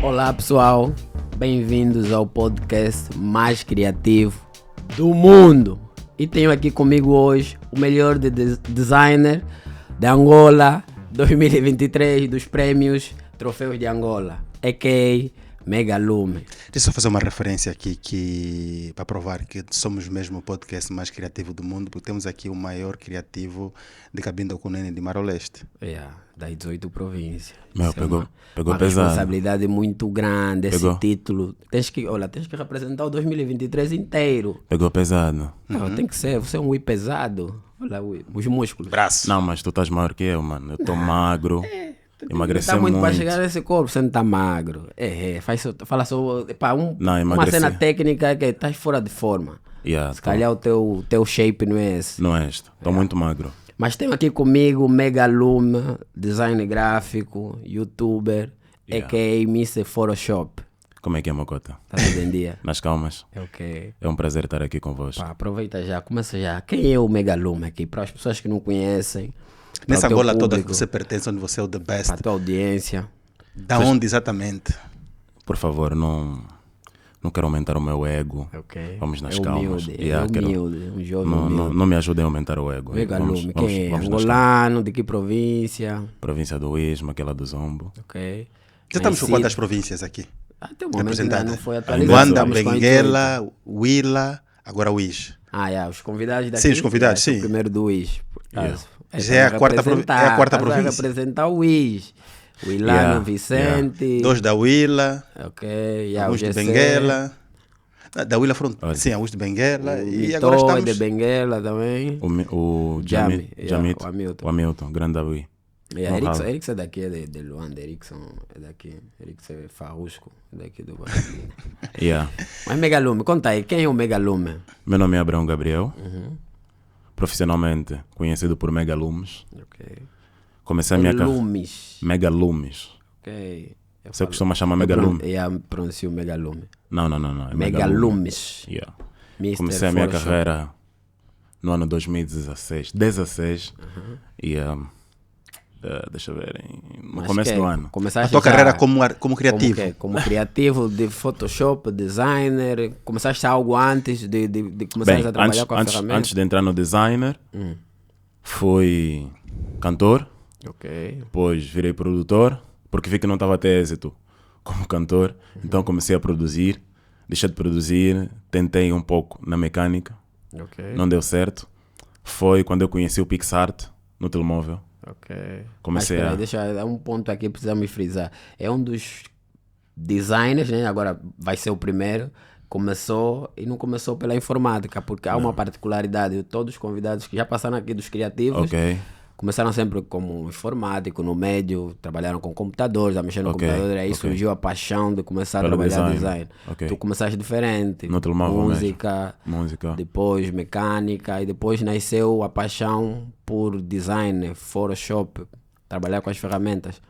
Olá pessoal, bem-vindos ao podcast mais criativo do mundo. E tenho aqui comigo hoje o melhor designer de Angola 2023 dos prêmios Troféus de Angola, a.k.a. Megalume. Deixa eu fazer uma referência aqui para provar que somos mesmo o podcast mais criativo do mundo, porque temos aqui o maior criativo de Cabinda Cunene de Maroleste. Das 18 províncias. Meu, pegou uma pesado. Responsabilidade muito grande, pegou. Esse título. Tens que representar o 2023 inteiro. Pegou pesado. Não, tem que ser, você é um Wii pesado. Olha os músculos. Braço. Não, mas tu estás maior que eu, mano. Eu tô magro. Emagreci Tá muito para muito. chegar nesse corpo, você não tá magro. Fala só, uma emagreci. cena técnica que estás fora de forma. Se calhar o teu shape não é esse. Não é este, tô muito magro. Mas tenho aqui comigo o Megalume, design gráfico, youtuber, a.k.a. Mr. Photoshop. Como é que é, Mocota? Tá tudo em dia? Nas calmas. Ok. É um prazer estar aqui convosco. Aproveita já, começa já. Quem é o Megalume aqui? Para as pessoas que não conhecem. Nessa Angola toda que você pertence, onde você é o the best. Para a tua audiência. Da onde exatamente? Por Por favor, não quero aumentar o meu ego. Ok. Vamos nas calmas. Humilde, um jovem humilde. Não me ajudem a aumentar o ego. Megalume, quem é? Angolano, de que província? Província do Isma, aquela do Zombo. Ok. Já estamos com quantas províncias aqui? Até o momento ainda não foi atualizado. Luanda, Benguela, Huila, agora o Is. Os convidados daqui. Sim, os convidados, sim. O primeiro do Is. Já é a quarta província. Representar o Is. O Ilano, Vicente. Dois da Huila. Ok. Alguns de Benguela. Da Huila foram, sim, alguns de Benguela. E agora estamos... de Benguela também. O Jamit, o Hamilton, grande Davi. Erickson é daqui, de Luanda. Erickson é daqui. Erickson é farrusco, daqui do Brasil. Mas Megalume, conta aí, quem é o Megalume? Meu nome é Abraão Gabriel. Profissionalmente conhecido por Megalumes. Ok. Comecei a minha carreira. Megalumes. Ok. Você costuma chamar Megalume? Eu pronuncio Megalume. Não. É Megalumes. Comecei a minha carreira no ano 2016. E deixa eu ver, no começo do ano. A tua carreira como criativo? Como criativo de Photoshop, designer. Começaste algo antes de começar a trabalhar com a ferramenta? Antes de entrar no designer, fui cantor. Ok. Depois virei produtor, porque vi que não estava a ter êxito como cantor. Então comecei a produzir. Deixei de produzir, tentei um pouco na mecânica. Ok. Não deu certo. Foi quando eu conheci o PixArt no telemóvel. Ok. Comecei deixa um ponto aqui, precisamos frisar. É um dos designers, né? Agora vai ser o primeiro. Começou e não começou pela informática, porque há uma particularidade. Todos os convidados que já passaram aqui dos criativos começaram sempre como informático, no médio, trabalharam com computadores, a mexer no computador, aí surgiu a paixão de começar a trabalhar design. Tu começaste diferente, no telemóvel música, depois mecânica, e depois nasceu a paixão por design, Photoshop, trabalhar com as ferramentas.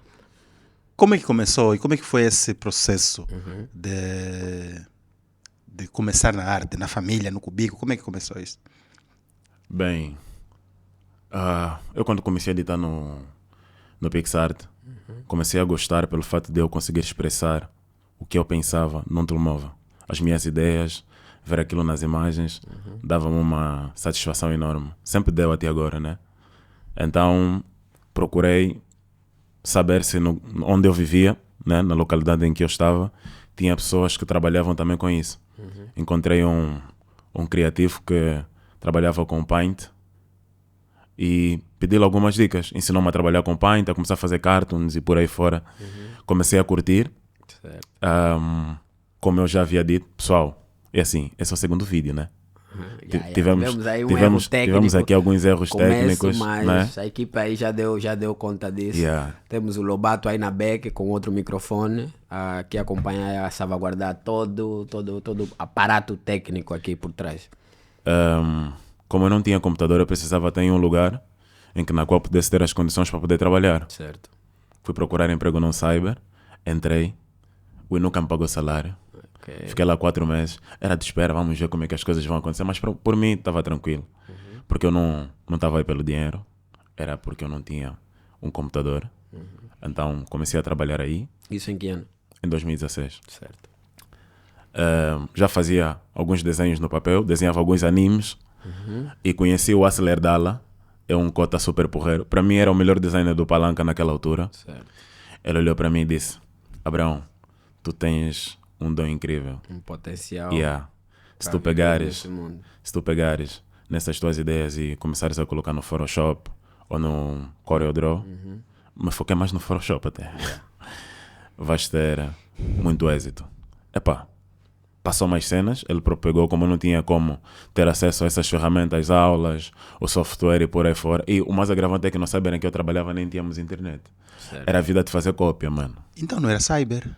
Como é que começou e como é que foi esse processo de começar na arte, na família, no Cubico? Como é que começou isso? Bem... eu quando comecei a editar no PixArt, comecei a gostar pelo fato de eu conseguir expressar o que eu pensava num telemóvel. As minhas ideias, ver aquilo nas imagens, dava-me uma satisfação enorme. Sempre deu até agora, né? Então, procurei saber se onde eu vivia, né, na localidade em que eu estava, tinha pessoas que trabalhavam também com isso. Encontrei um criativo que trabalhava com Paint, e pedi-lhe algumas dicas. Ensinou-me a trabalhar com Paint, a começar a fazer cartoons e por aí fora. Comecei a curtir. Como eu já havia dito, pessoal, é assim, esse é o segundo vídeo, né? Tivemos aqui alguns erros técnicos. Mas né? A equipe aí já deu conta disso. Temos o Lobato aí na back com outro microfone que acompanha a salvaguardar todo o aparato técnico aqui por trás. Como eu não tinha computador, eu precisava ter um lugar na qual pudesse ter as condições para poder trabalhar. Certo. Fui procurar emprego no Cyber, entrei, o nunca me pagou salário. Fiquei lá 4 meses, era de espera, vamos ver como é que as coisas vão acontecer, mas por mim estava tranquilo, porque eu não estava aí pelo dinheiro, era porque eu não tinha um computador. Então comecei a trabalhar aí. Isso em que ano? em 2016. Certo. Já fazia alguns desenhos no papel, desenhava alguns animes e conheci o Acler Dalla, é um cota super porreiro. Para mim era o melhor designer do Palanca naquela altura. Certo. Ele olhou para mim e disse: Abraão, tu tens um dom incrível. Um potencial. Yeah. Se tu pegares nessas tuas ideias e começares a colocar no Photoshop ou no CorelDRAW, me foquei mais no Photoshop até, vais ter muito êxito. Passou mais cenas, ele propagou, como eu não tinha como ter acesso a essas ferramentas, aulas, o software e por aí fora. E o mais agravante é que não saberem que eu trabalhava, nem tínhamos internet. Certo. Era a vida de fazer cópia, mano. Então não era cyber?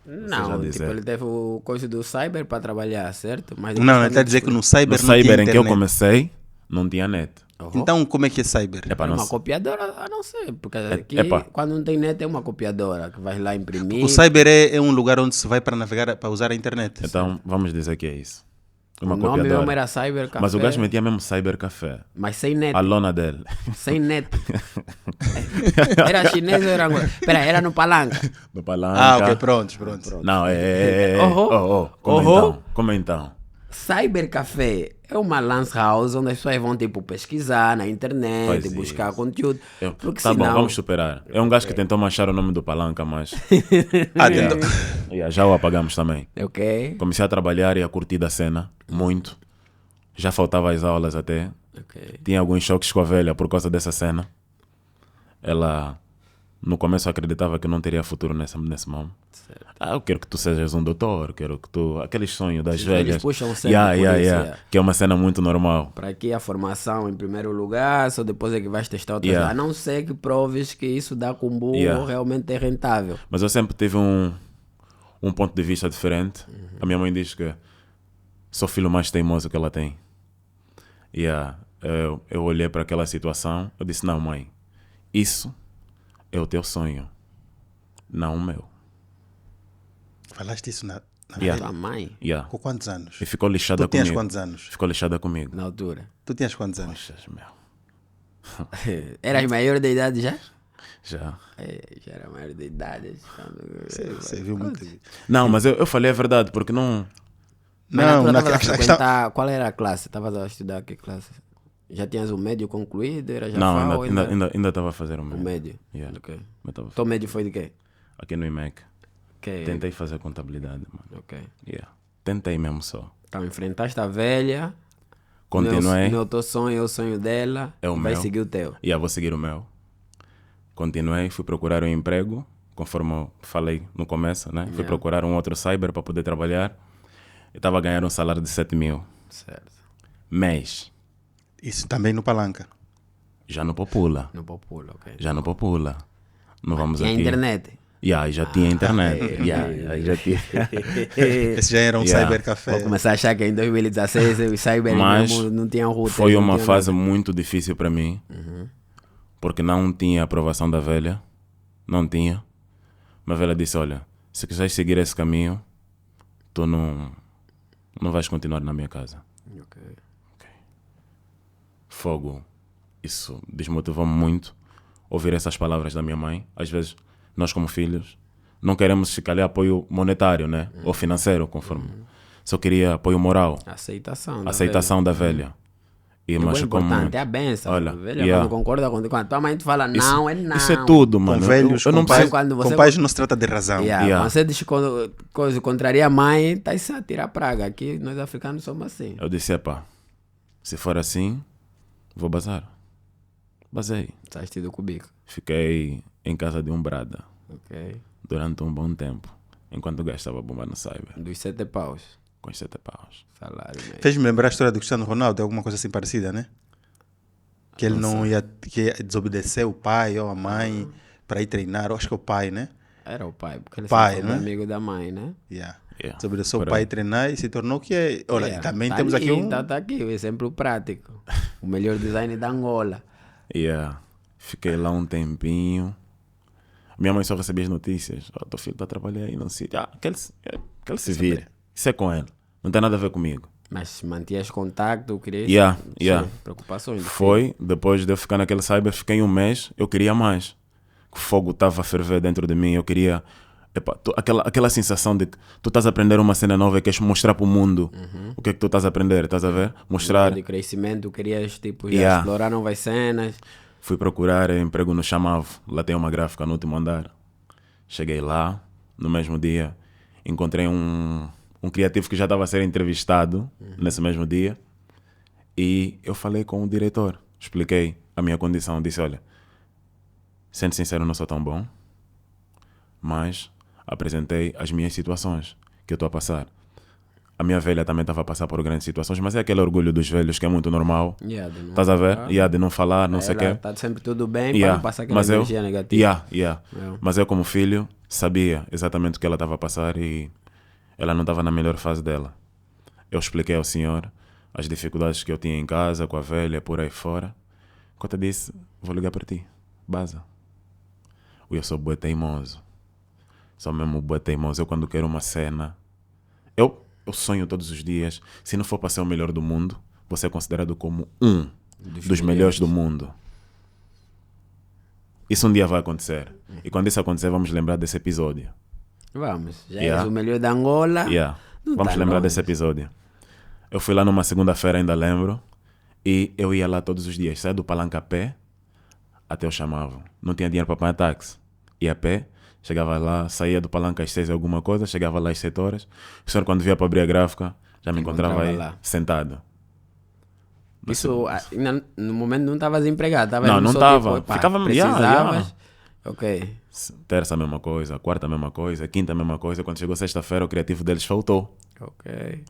Não, tipo, ele teve o coisa do cyber para trabalhar, certo? Mas não, ele está a dizer que no cyber no não tinha cyber em internet. que eu comecei, não tinha net. Então como é que é cyber? É uma copiadora, a não ser, porque aqui quando não tem net é uma copiadora que vai lá imprimir. O cyber é um lugar onde se vai para navegar, para usar a internet. Então vamos dizer que é isso. Uma copiadora. O nome era Cyber Café. Mas o gajo metia mesmo Cyber Café. Mas sem net. A lona dele. Sem net. Era chinês ou era angolano? Espera, era no Palanca. No Palanca. Ok, pronto. Não, Como então? Cyber Café é uma lance house onde as pessoas vão tipo pesquisar na internet, buscar conteúdo. Porque tá senão... bom, vamos superar. É um gajo que tentou manchar o nome do Palanca, mas... tentou. Já o apagamos também. Ok. Comecei a trabalhar e a curtir da cena, muito. Já faltava as aulas até. Okay. Tinha alguns choques com a velha por causa dessa cena. Ela, no começo, acreditava que não teria futuro nesse mamo. Eu quero que tu sejas um doutor, quero que tu... Aqueles sonhos das velhas. Eles puxam sempre por isso. Que é uma cena muito normal. Para aqui a formação em primeiro lugar, só depois é que vais testar outras. A não ser que proves que isso dá combo realmente é rentável. Mas eu sempre tive um ponto de vista diferente. A minha mãe diz que sou o filho mais teimoso que ela tem. Eu olhei para aquela situação, eu disse: não, mãe, isso é o teu sonho, não o meu. Falaste isso na tua mãe? Com quantos anos? E ficou lixada comigo. Tu tinhas quantos anos? Ficou lixada comigo. Na altura. Tu tinhas quantos anos? Poxa, meu. Eras maior de idade já? Já. Já era maior de idade. Você viu muito. Não, mas eu falei a verdade, porque não... Qual era a classe? Estavas a estudar que classe? Já tinhas o médio concluído? Era já não, ainda estava a fazer o médio. O médio? Yeah. Okay. Então o médio foi de quê? Aqui no IMEC. Okay. Tentei fazer contabilidade, mano. Ok. Tentei mesmo só. Então enfrentaste a velha. Continuei. O teu sonho é o sonho dela. É o vai meu. Seguir o teu. Vou seguir o meu. Continuei, fui procurar um emprego, conforme eu falei no começo, né? Fui procurar um outro cyber para poder trabalhar. Eu estava a ganhar um salário de 7 mil. Certo. Mês. Isso também no Palanca? Já no Popula. No Popula, ok. Já no Popula. Não vamos aqui. Tinha internet? Já tinha internet. Já tinha. Esse já era um Cyber Café. Vou começar a achar que em 2016 o cyber não tinha router. Foi uma fase muito difícil para mim. Porque não tinha aprovação da velha. Não tinha. Mas a velha disse: olha, se quiseres seguir esse caminho, tu não vais continuar na minha casa. Ok. Fogo. Isso desmotivou-me muito ouvir essas palavras da minha mãe. Às vezes, nós como filhos, não queremos se calhar apoio monetário, né? Ou financeiro, conforme. Só queria apoio moral. Aceitação da velha. E mas importante é a benção. Olha, a velha quando concorda com a tua mãe, tu fala não, é não. Isso é tudo, mano. Com velhos, eu não preciso, com pais não se trata de razão. Quando você diz coisa contraria a mãe, tá isso a tirar praga. Aqui nós africanos somos assim. Eu disse: se for assim, vou bazar. Basei. Saíste do cubico. Fiquei em casa de um brada. Ok. Durante um bom tempo. Enquanto o gajo estava a bombar no cyber. Dos 7 paus. Com os 7 paus. Salário mesmo. Fez-me lembrar a história do Cristiano Ronaldo. É alguma coisa assim parecida, né? Que ele não ia... Que ia desobedecer o pai ou a mãe para ir treinar. Eu acho que é o pai, né? Era o pai. Porque ele pai, foi amigo da mãe, né? Desobedeceu o pai treinar e se tornou que é... Olha, também temos aqui um... Tá aqui, o exemplo prático. O melhor design da Angola. Fiquei lá um tempinho. Minha mãe só recebia as notícias. Teu filho está a trabalhar aí no sítio. Que ele se vire. Isso é com ele. Não tem nada a ver comigo. Mas mantias contato, querias... Preocupações. Foi, depois de eu ficar naquele cyber, fiquei um mês, eu queria mais. O fogo estava a ferver dentro de mim, eu queria Epa, aquela sensação de que tu estás a aprender uma cena nova e queres mostrar para o mundo o que é que tu estás a aprender, estás a ver? Mostrar. De crescimento, querias tipo, Yeah. explorar novas cenas. Fui procurar emprego no Chamavo, lá tem uma gráfica no último andar. Cheguei lá, no mesmo dia, encontrei um criativo que já estava a ser entrevistado nesse mesmo dia e eu falei com o diretor, expliquei a minha condição, disse, olha, sendo sincero, não sou tão bom, mas apresentei as minhas situações que eu estou a passar. A minha velha também estava a passar por grandes situações, mas é aquele orgulho dos velhos que é muito normal. Estás a ver? De não falar, não sei o quê. Está sempre tudo bem para não passar aquela mas energia negativa. Mas eu, como filho, sabia exatamente o que ela estava a passar e ela não estava na melhor fase dela. Eu expliquei ao senhor as dificuldades que eu tinha em casa, com a velha, por aí fora. Cota disse, vou ligar para ti, baza. Eu sou bué teimoso. Sou mesmo bué teimoso. Eu quando quero uma cena, eu sonho todos os dias. Se não for para ser o melhor do mundo, vou ser considerado como um dos melhores do mundo. Isso um dia vai acontecer. E quando isso acontecer, vamos lembrar desse episódio. Vamos. Já és o melhor da Angola. Vamos lembrar desse episódio. Eu fui lá numa segunda-feira, ainda lembro. E eu ia lá todos os dias. Saia do Palanque a pé até o Chamavo. Não tinha dinheiro para pagar táxi. Ia a pé. Chegava lá, saía do Palanque às 6 alguma coisa, chegava lá às 7 horas. O senhor, quando via para abrir a gráfica, já me encontrava aí, lá, sentado. Isso, no momento não estavas empregado? Não estava. Ficava... Precisavas? Ok. Terça a mesma coisa, quarta a mesma coisa, quinta a mesma coisa. Quando chegou sexta-feira, o criativo deles faltou. Ok.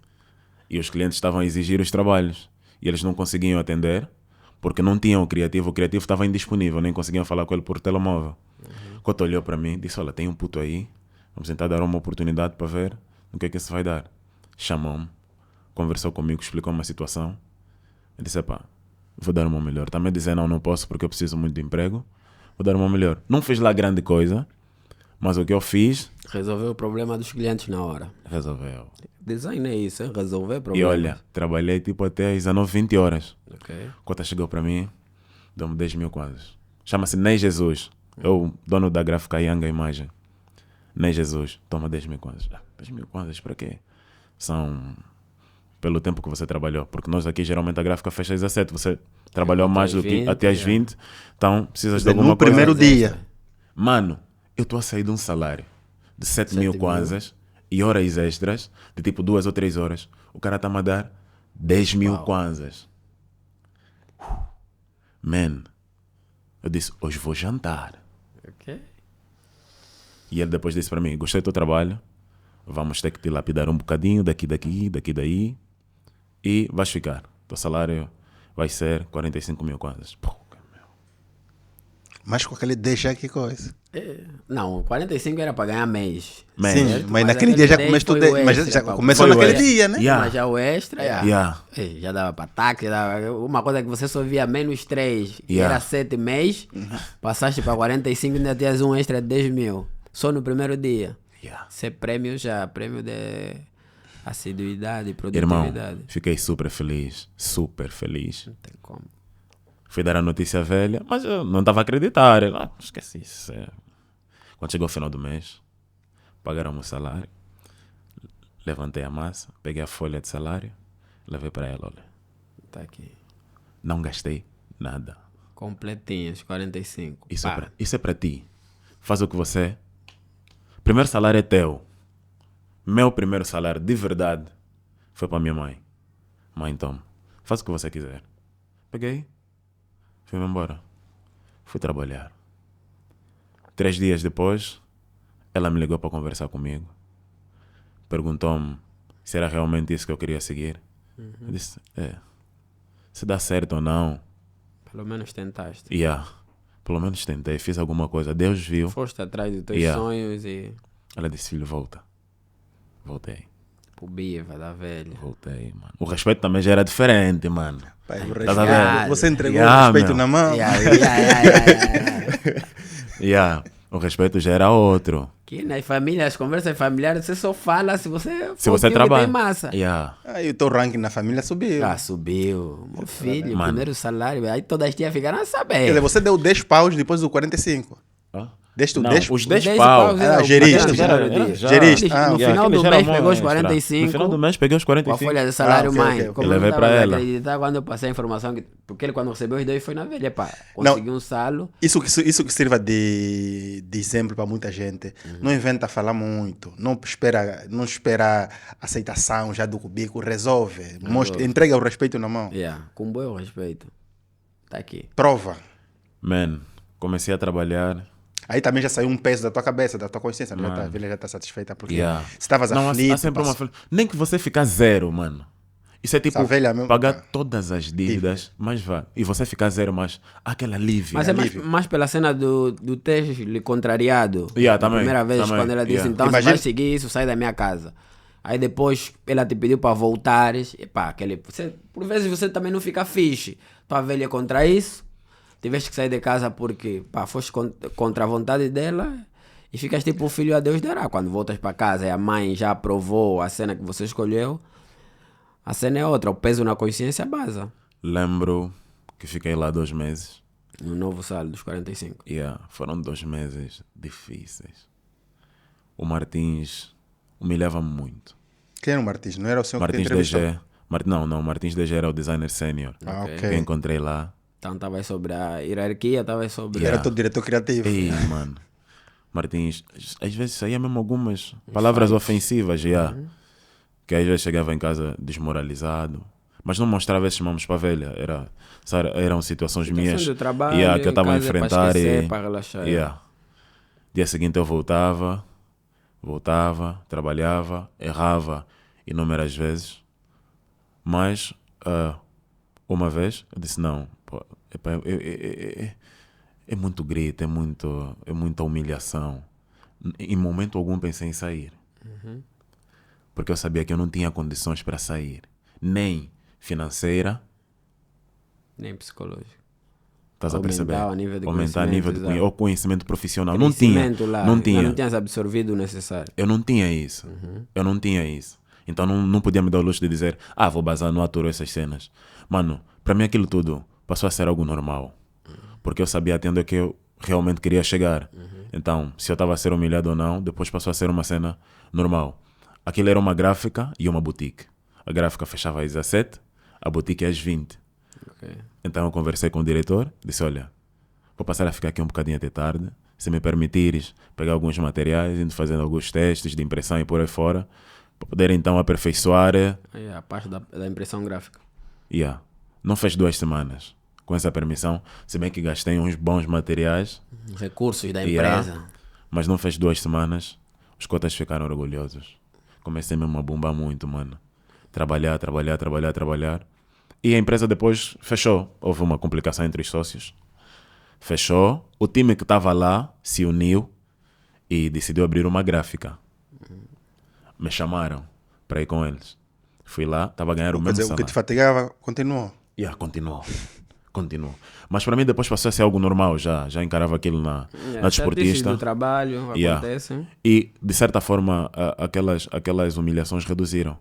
E os clientes estavam a exigir os trabalhos. E eles não conseguiam atender, porque não tinham o criativo estava indisponível, nem conseguiam falar com ele por telemóvel. Quando olhou para mim, disse, olha, tem um puto aí, vamos tentar dar uma oportunidade para ver o que é que isso vai dar. Chamou-me, conversou comigo, explicou uma situação. Eu disse, pá, vou dar o meu melhor. Também dizer, não posso porque eu preciso muito de emprego, vou dar o meu melhor. Não fiz lá grande coisa, mas o que eu fiz... Resolveu o problema dos clientes na hora. Resolveu. Design é isso, hein? Resolver problemas. E olha, trabalhei tipo até às 19, 20 horas. Ok. Quando chegou para mim, deu-me 10 mil kwanzas. Chama-se Ney Jesus. É o dono da gráfica Yanga Imagem. Ney Jesus. Toma 10 mil kwanzas. 10 mil kwanzas para quê? São pelo tempo que você trabalhou. Porque nós aqui, geralmente, a gráfica fecha às 17. Você trabalhou mais do que até às 20. Então, precisas de alguma coisa. No primeiro dia. Mano, eu estou a sair de um salário de 7 mil kwanzas e horas extras, de tipo 2 ou 3 horas. O cara está-me a dar 10 mil kwanzas. Man, eu disse, hoje vou jantar. Ok. E ele depois disse para mim, gostei do teu trabalho, vamos ter que te lapidar um bocadinho daqui, daí, e vais ficar. Teu salário vai ser 45 mil kwanzas. Mas com aquele 10 já que coisa. Não, 45 era para ganhar mês. Sim, mas naquele dia já começou mas já começou naquele dia, né? Mas já o extra, já dava para táxi, uma coisa que você só via menos 3, era 7 meses, passaste para 45 e ainda tinhas um extra de 10 mil, só no primeiro dia. Isso é prêmio de assiduidade e produtividade. Irmão, fiquei super feliz. Não tem como. Fui dar a notícia velha, mas eu não estava a acreditar. Esqueci isso. Quando chegou o final do mês, pagaram o meu salário. Levantei a massa, peguei a folha de salário, levei para ela, olha. Tá aqui. Não gastei nada. Completinhas, 45. Isso é para ti. Faz o que você... Primeiro salário é teu. Meu primeiro salário, de verdade, foi para minha mãe. Mãe, toma. Faz o que você quiser. Peguei. Fui-me embora. Fui trabalhar. 3 dias depois, ela me ligou para conversar comigo. Perguntou-me se era realmente isso que eu queria seguir. Eu disse, se dá certo ou não. Pelo menos tentaste. Pelo menos tentei, fiz alguma coisa. Deus viu. Foste atrás dos teus sonhos e... Ela disse, filho, volta. Voltei. Pro Biva da velha. Voltei, mano. O respeito também já era diferente, mano. Pai, o respeito, você entregou o respeito na mão. O respeito já era outro. Que nas famílias, as conversas familiares, você só fala se você trabalha. Tem massa. Aí o teu ranking na família subiu. Subiu. Meu filho, primeiro salário. Aí todas as tias ficaram a saber. Quer dizer, você deu 10 paus depois do 45. Deste Não, 10 os 10 10 paus. Ah, geriste. Geriste. No final do mês pegou os 45. No final do mês peguei os Com a 45. folha de salário, ok, mãe. ok. Como Eu eu levei não pra estava a ela. acreditar quando eu passei a informação. Porque ele, quando recebeu os dois, foi na velha, pá. Conseguiu um salo. Isso que sirva de exemplo para muita gente. Não inventa falar muito. Não espera aceitação já do cubico. Resolve. Entrega o respeito na mão. Com bom respeito. Tá aqui. Prova. Man, comecei a trabalhar. Aí também já saiu um peso da tua cabeça, da tua consciência. A velha já está satisfeita porque se estavas Não, aflito. há sempre uma... Nem que você ficar zero, mano. Isso é tipo Essa velha mesmo, pagar pá. todas as dívidas, mas vá. E você ficar zero, mas aquele alívio. Mas é mais pela cena do Tejo lhe contrariado. Também, Primeira vez, também, quando ela disse, então Imagina- se vai seguir isso, sai da minha casa. Aí depois ela te pediu para voltares. E pá, por vezes você também não fica fixe. Tua velha contra isso. Tiveste que sair de casa porque pá, foste contra a vontade dela. E ficas tipo o filho a Deus dará. Quando voltas para casa e a mãe já aprovou a cena que você escolheu. A cena é outra. O peso na consciência basa. Lembro que fiquei lá 2 meses. No novo salo dos 45. Foram 2 meses difíceis. O Martins humilhava-me muito. Quem era o Martins? Não era o senhor que te Martins entrevistou? DG. Não, Martins DG era o designer sênior. Ok. Que eu encontrei lá. Então estava sobre a hierarquia, estava sobre... Era todo diretor criativo. Ei, mano. Martins, às vezes saía mesmo algumas palavras ofensivas, que às vezes chegava em casa desmoralizado. Mas não mostrava esses mamos para a velha. Eram situações minhas do trabalho, que eu estava a em casa é para enfrentar. esquecer, para relaxar. Dia seguinte eu voltava, trabalhava, errava inúmeras vezes. Mas uma vez eu disse, não, pô, é muito grito, é muita humilhação. Em momento algum pensei em sair. Porque eu sabia que eu não tinha condições para sair. Nem financeira. Nem psicológico. Estás a perceber? Aumentar o nível de Aumentar o nível de conhecimento, ou conhecimento profissional. Conhecimento lá, Não tinha. Não tinhas absorvido o necessário. Eu não tinha isso. Eu não tinha isso. Então não podia me dar o luxo de dizer, vou bazar, não aturo essas cenas. Mano, para mim aquilo tudo passou a ser algo normal. Porque eu sabia até onde é que eu realmente queria chegar. Então, se eu estava a ser humilhado ou não, depois passou a ser uma cena normal. Aquilo era uma gráfica e uma boutique. A gráfica fechava às 17, a boutique às 20. Okay. Então eu conversei com o diretor, disse, olha, vou passar a ficar aqui um bocadinho até tarde. Se me permitires pegar alguns materiais, indo fazendo alguns testes de impressão e por aí fora, para poder então aperfeiçoar. A parte da impressão gráfica. Não fez 2 semanas com essa permissão, se bem que gastei uns bons materiais. Recursos da empresa. Mas não fez 2 semanas, os cotas ficaram orgulhosos. Comecei mesmo a bombar muito, mano. Trabalhar. E a empresa depois fechou. Houve uma complicação entre os sócios. Fechou. O time que estava lá se uniu e decidiu abrir uma gráfica. Me chamaram para ir com eles. Fui lá, estava a ganhar o mesmo Quer dizer, o que salário. te fatigava continuou. Continuou. Mas para mim depois passou a ser algo normal já. Já encarava aquilo na desportista. do trabalho acontecem. E de certa forma aquelas humilhações reduziram.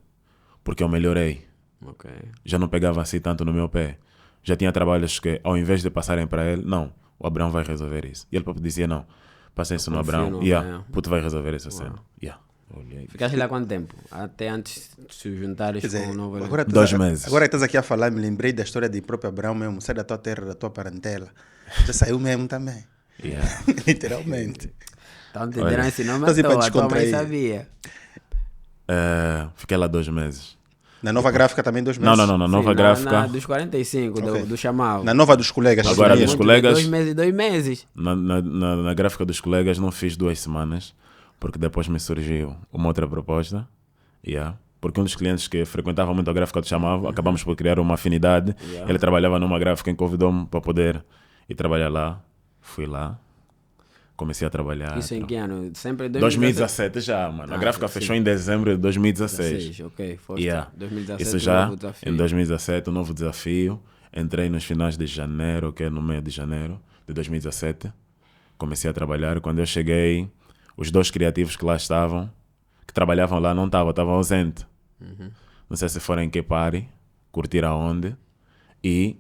Porque eu melhorei. Okay. Já não pegava assim tanto no meu pé. Já tinha trabalhos que ao invés de passarem para ele, não, o Abrão vai resolver isso. E ele próprio dizia, não, passa isso no Abrão. Puto vai resolver essa cena. Ficaste lá quanto tempo? Até antes de se juntares com o novo... Agora 2 meses. Agora estás aqui a falar, me lembrei da história de próprio Abraão mesmo. Sai da tua terra, da tua parentela. Já saiu mesmo também. Literalmente. Então entenderam esse nome Estás aí para a tua mãe descontrair. sabia. Fiquei lá 2 meses. Na nova gráfica também 2 meses? Não, na nova gráfica. Dos 45, Ok. do chamado. Na nova dos colegas. Agora assumiram. dos colegas. 2 meses, 2 meses. Na gráfica dos colegas não fiz 2 semanas, porque depois me surgiu uma outra proposta. Porque um dos clientes que frequentava muito a gráfica do Chamava, acabamos por criar uma afinidade. Ele trabalhava numa gráfica e convidou-me para poder ir trabalhar lá. Fui lá. Comecei a trabalhar. Isso em que ano? Sempre 2017 já, mano. A gráfica fechou em dezembro de 2016. Ok, foste. 2017, Isso já, novo desafio. em 2017, um novo desafio. Entrei nos finais de janeiro, que é no meio de janeiro de 2017. Comecei a trabalhar. Quando eu cheguei, os 2 criativos que lá estavam, que trabalhavam lá, não estavam ausentes. Não sei se foram em que party, curtir aonde. E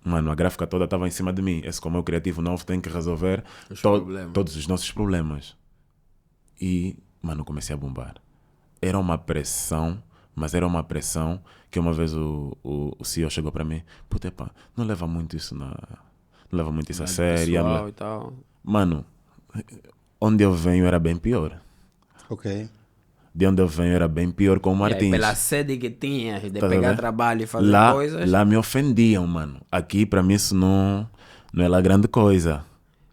Mano, a gráfica toda estava em cima de mim. Esse, como é o criativo novo, tem que resolver todos os nossos problemas. E, mano, comecei a bombar. Era uma pressão, mas era uma pressão que uma vez o CEO chegou para mim. Puta, pá, não leva muito isso não leva muito isso a sério. E tal. Mano, onde eu venho era bem pior. Ok. De onde eu venho era bem pior com o Martins. Pela sede que tinhas de Tá pegar vendo? trabalho e fazer Lá, coisas. lá me ofendiam, mano. Aqui, para mim, isso não é lá grande coisa.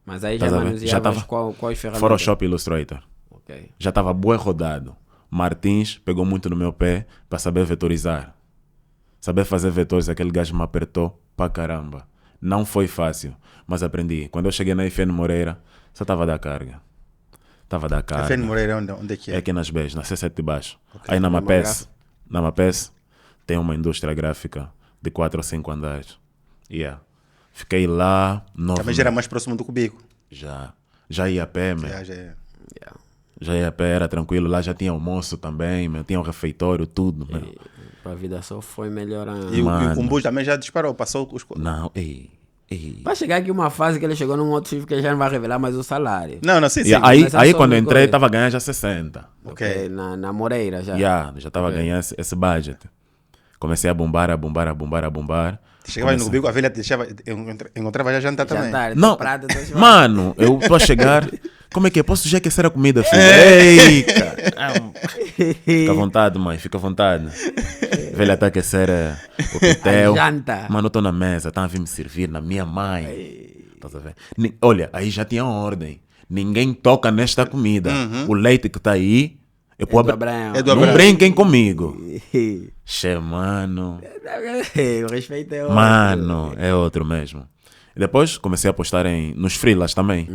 Mas aí Tá já a ver? manuseavas Já tava quais ferramentas? Photoshop e Illustrator. Ok. Já estava bué rodado. Martins pegou muito no meu pé para saber vetorizar. Saber fazer vetores, aquele gajo me apertou pra caramba. Não foi fácil, mas aprendi. Quando eu cheguei na FN Moreira, só estava a dar carga. Estava a dar carga. FN Moreira, onde é que É é? aqui nas Bs, na C7 de baixo. Ok. Aí na Uma Mapes, tem uma indústria gráfica de 4 ou 5 andares. Yeah. Fiquei lá 9 Também já era mais próximo do Cubico. Já ia a pé, man. Já é. Yeah. Já ia a pé, era tranquilo. Lá já tinha almoço também, man. Tinha um refeitório, tudo. Man. A vida só foi melhorando. E o Mano. Kumbu também já disparou, passou os... Não, ei. Vai chegar aqui uma fase que ele chegou num outro chifre que ele já não vai revelar mais o salário. Não, sim, sim. E aí começar só quando eu no entrei, coisa. estava a ganhar já 60. Ok. Na Moreira já. Já estava a ganhar esse budget. Comecei a bombar. Chegava aí no Cubico, a velha te deixava, encontrava já jantar Já também. tá, Não, prato, então, mano, eu tô a chegar. Como é que é? Posso já aquecer a comida, filho? Eita! Fica à vontade, mãe, fica à vontade. Velha tá a aquecer o pitel. A janta. Mano, eu tô na mesa, tá a vir me servir na minha mãe. Tá a ver? Olha, aí já tinha ordem. Ninguém toca nesta comida. O leite que tá aí, eu do Abraão. É do não Abraão. brinquem comigo. Che, mano. O respeito é outro. Mano, é outro mesmo. E depois comecei a apostar nos freelas também.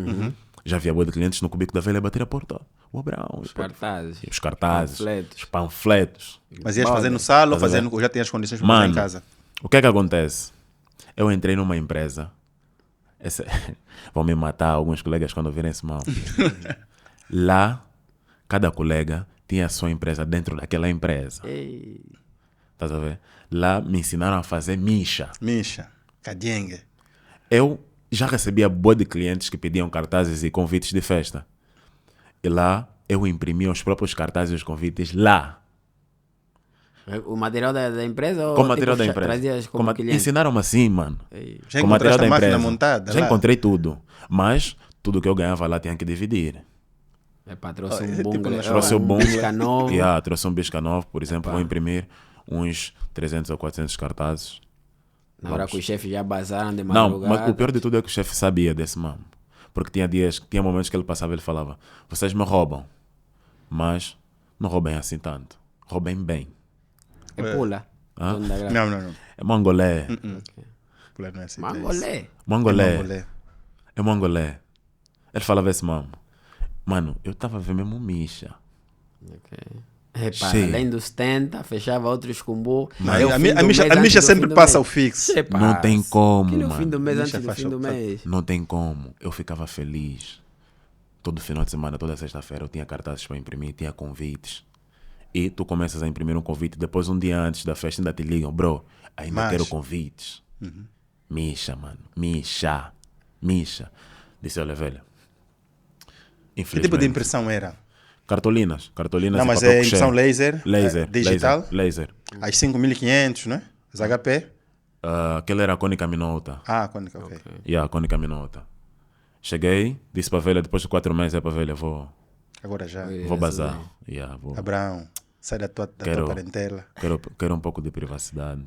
Já havia boa de clientes no Cubico da Velha bater a porta. O Abraão. Os cartazes. Os cartazes. Panfletos. Os panfletos. Mas ias fazer no salo ou Estás a ver? fazendo, já tinha as condições para fazer Mano, em casa? o que é que acontece? Eu entrei numa empresa. Vão me matar alguns colegas quando virem esse mal. Lá, cada colega tinha a sua empresa dentro daquela empresa. Ei. Estás a ver? Lá me ensinaram a fazer micha. Misha, Cadiengue. Eu já recebia boa de clientes que pediam cartazes e convites de festa. E lá eu imprimia os próprios cartazes e os convites lá. O material da empresa ou Com o material da já empresa. trazias como cliente? Ensinaram-me assim, mano. Ei. Já Com o material encontraste da a máquina empresa. montada Já lá? encontrei tudo. Mas tudo que eu ganhava lá tinha que dividir. Epá, trouxe Tipo, um bungle. nós Trouxe o bungle. Bisca novo. Yeah, trouxe um bisca novo, por exemplo. Vou imprimir uns 300 ou 400 cartazes. Na hora que os chefes já bazaram de Não, madrugada. mas o pior de tudo é que o chefe sabia desse mano. Porque tinha momentos que ele passava e ele falava: vocês me roubam, mas não roubem assim tanto. Roubem bem. É pula. Hã? Dono da graça. Não. É mongolé. Pula não é assim. Mangolé. Mongolé. Mongolé. É mongolé. Ele falava esse mano. Mano, eu tava a ver mesmo micha. Epá, Sim. além dos 70, fechava outros combo. Mas a Misha sempre passa o fixo. Não tem como, Que no mano. fim do mês, Misha antes do faz fim do o- mês. Não tem como. Eu ficava feliz. Todo final de semana, toda sexta-feira, eu tinha cartazes para imprimir, tinha convites. E tu começas a imprimir um convite, depois um dia antes da festa ainda te ligam, bro, ainda Mas- quero convites. Misha, mano. Misha. Disse, olha, velho. Que Infelizmente. tipo de impressão era? Cartolinas. Não, e mas papel é couché. impressão laser, Laser. digital, Laser. as 5.500, não é? As HP. Aquele era a cônica minota. Cônica, ok. A cônica minota. Cheguei, disse para a velha, depois de 4 meses, é para a velha, vou Agora já. bazar. Vou. Abraão, sai da tua Quero- parentela. Quero um pouco de privacidade.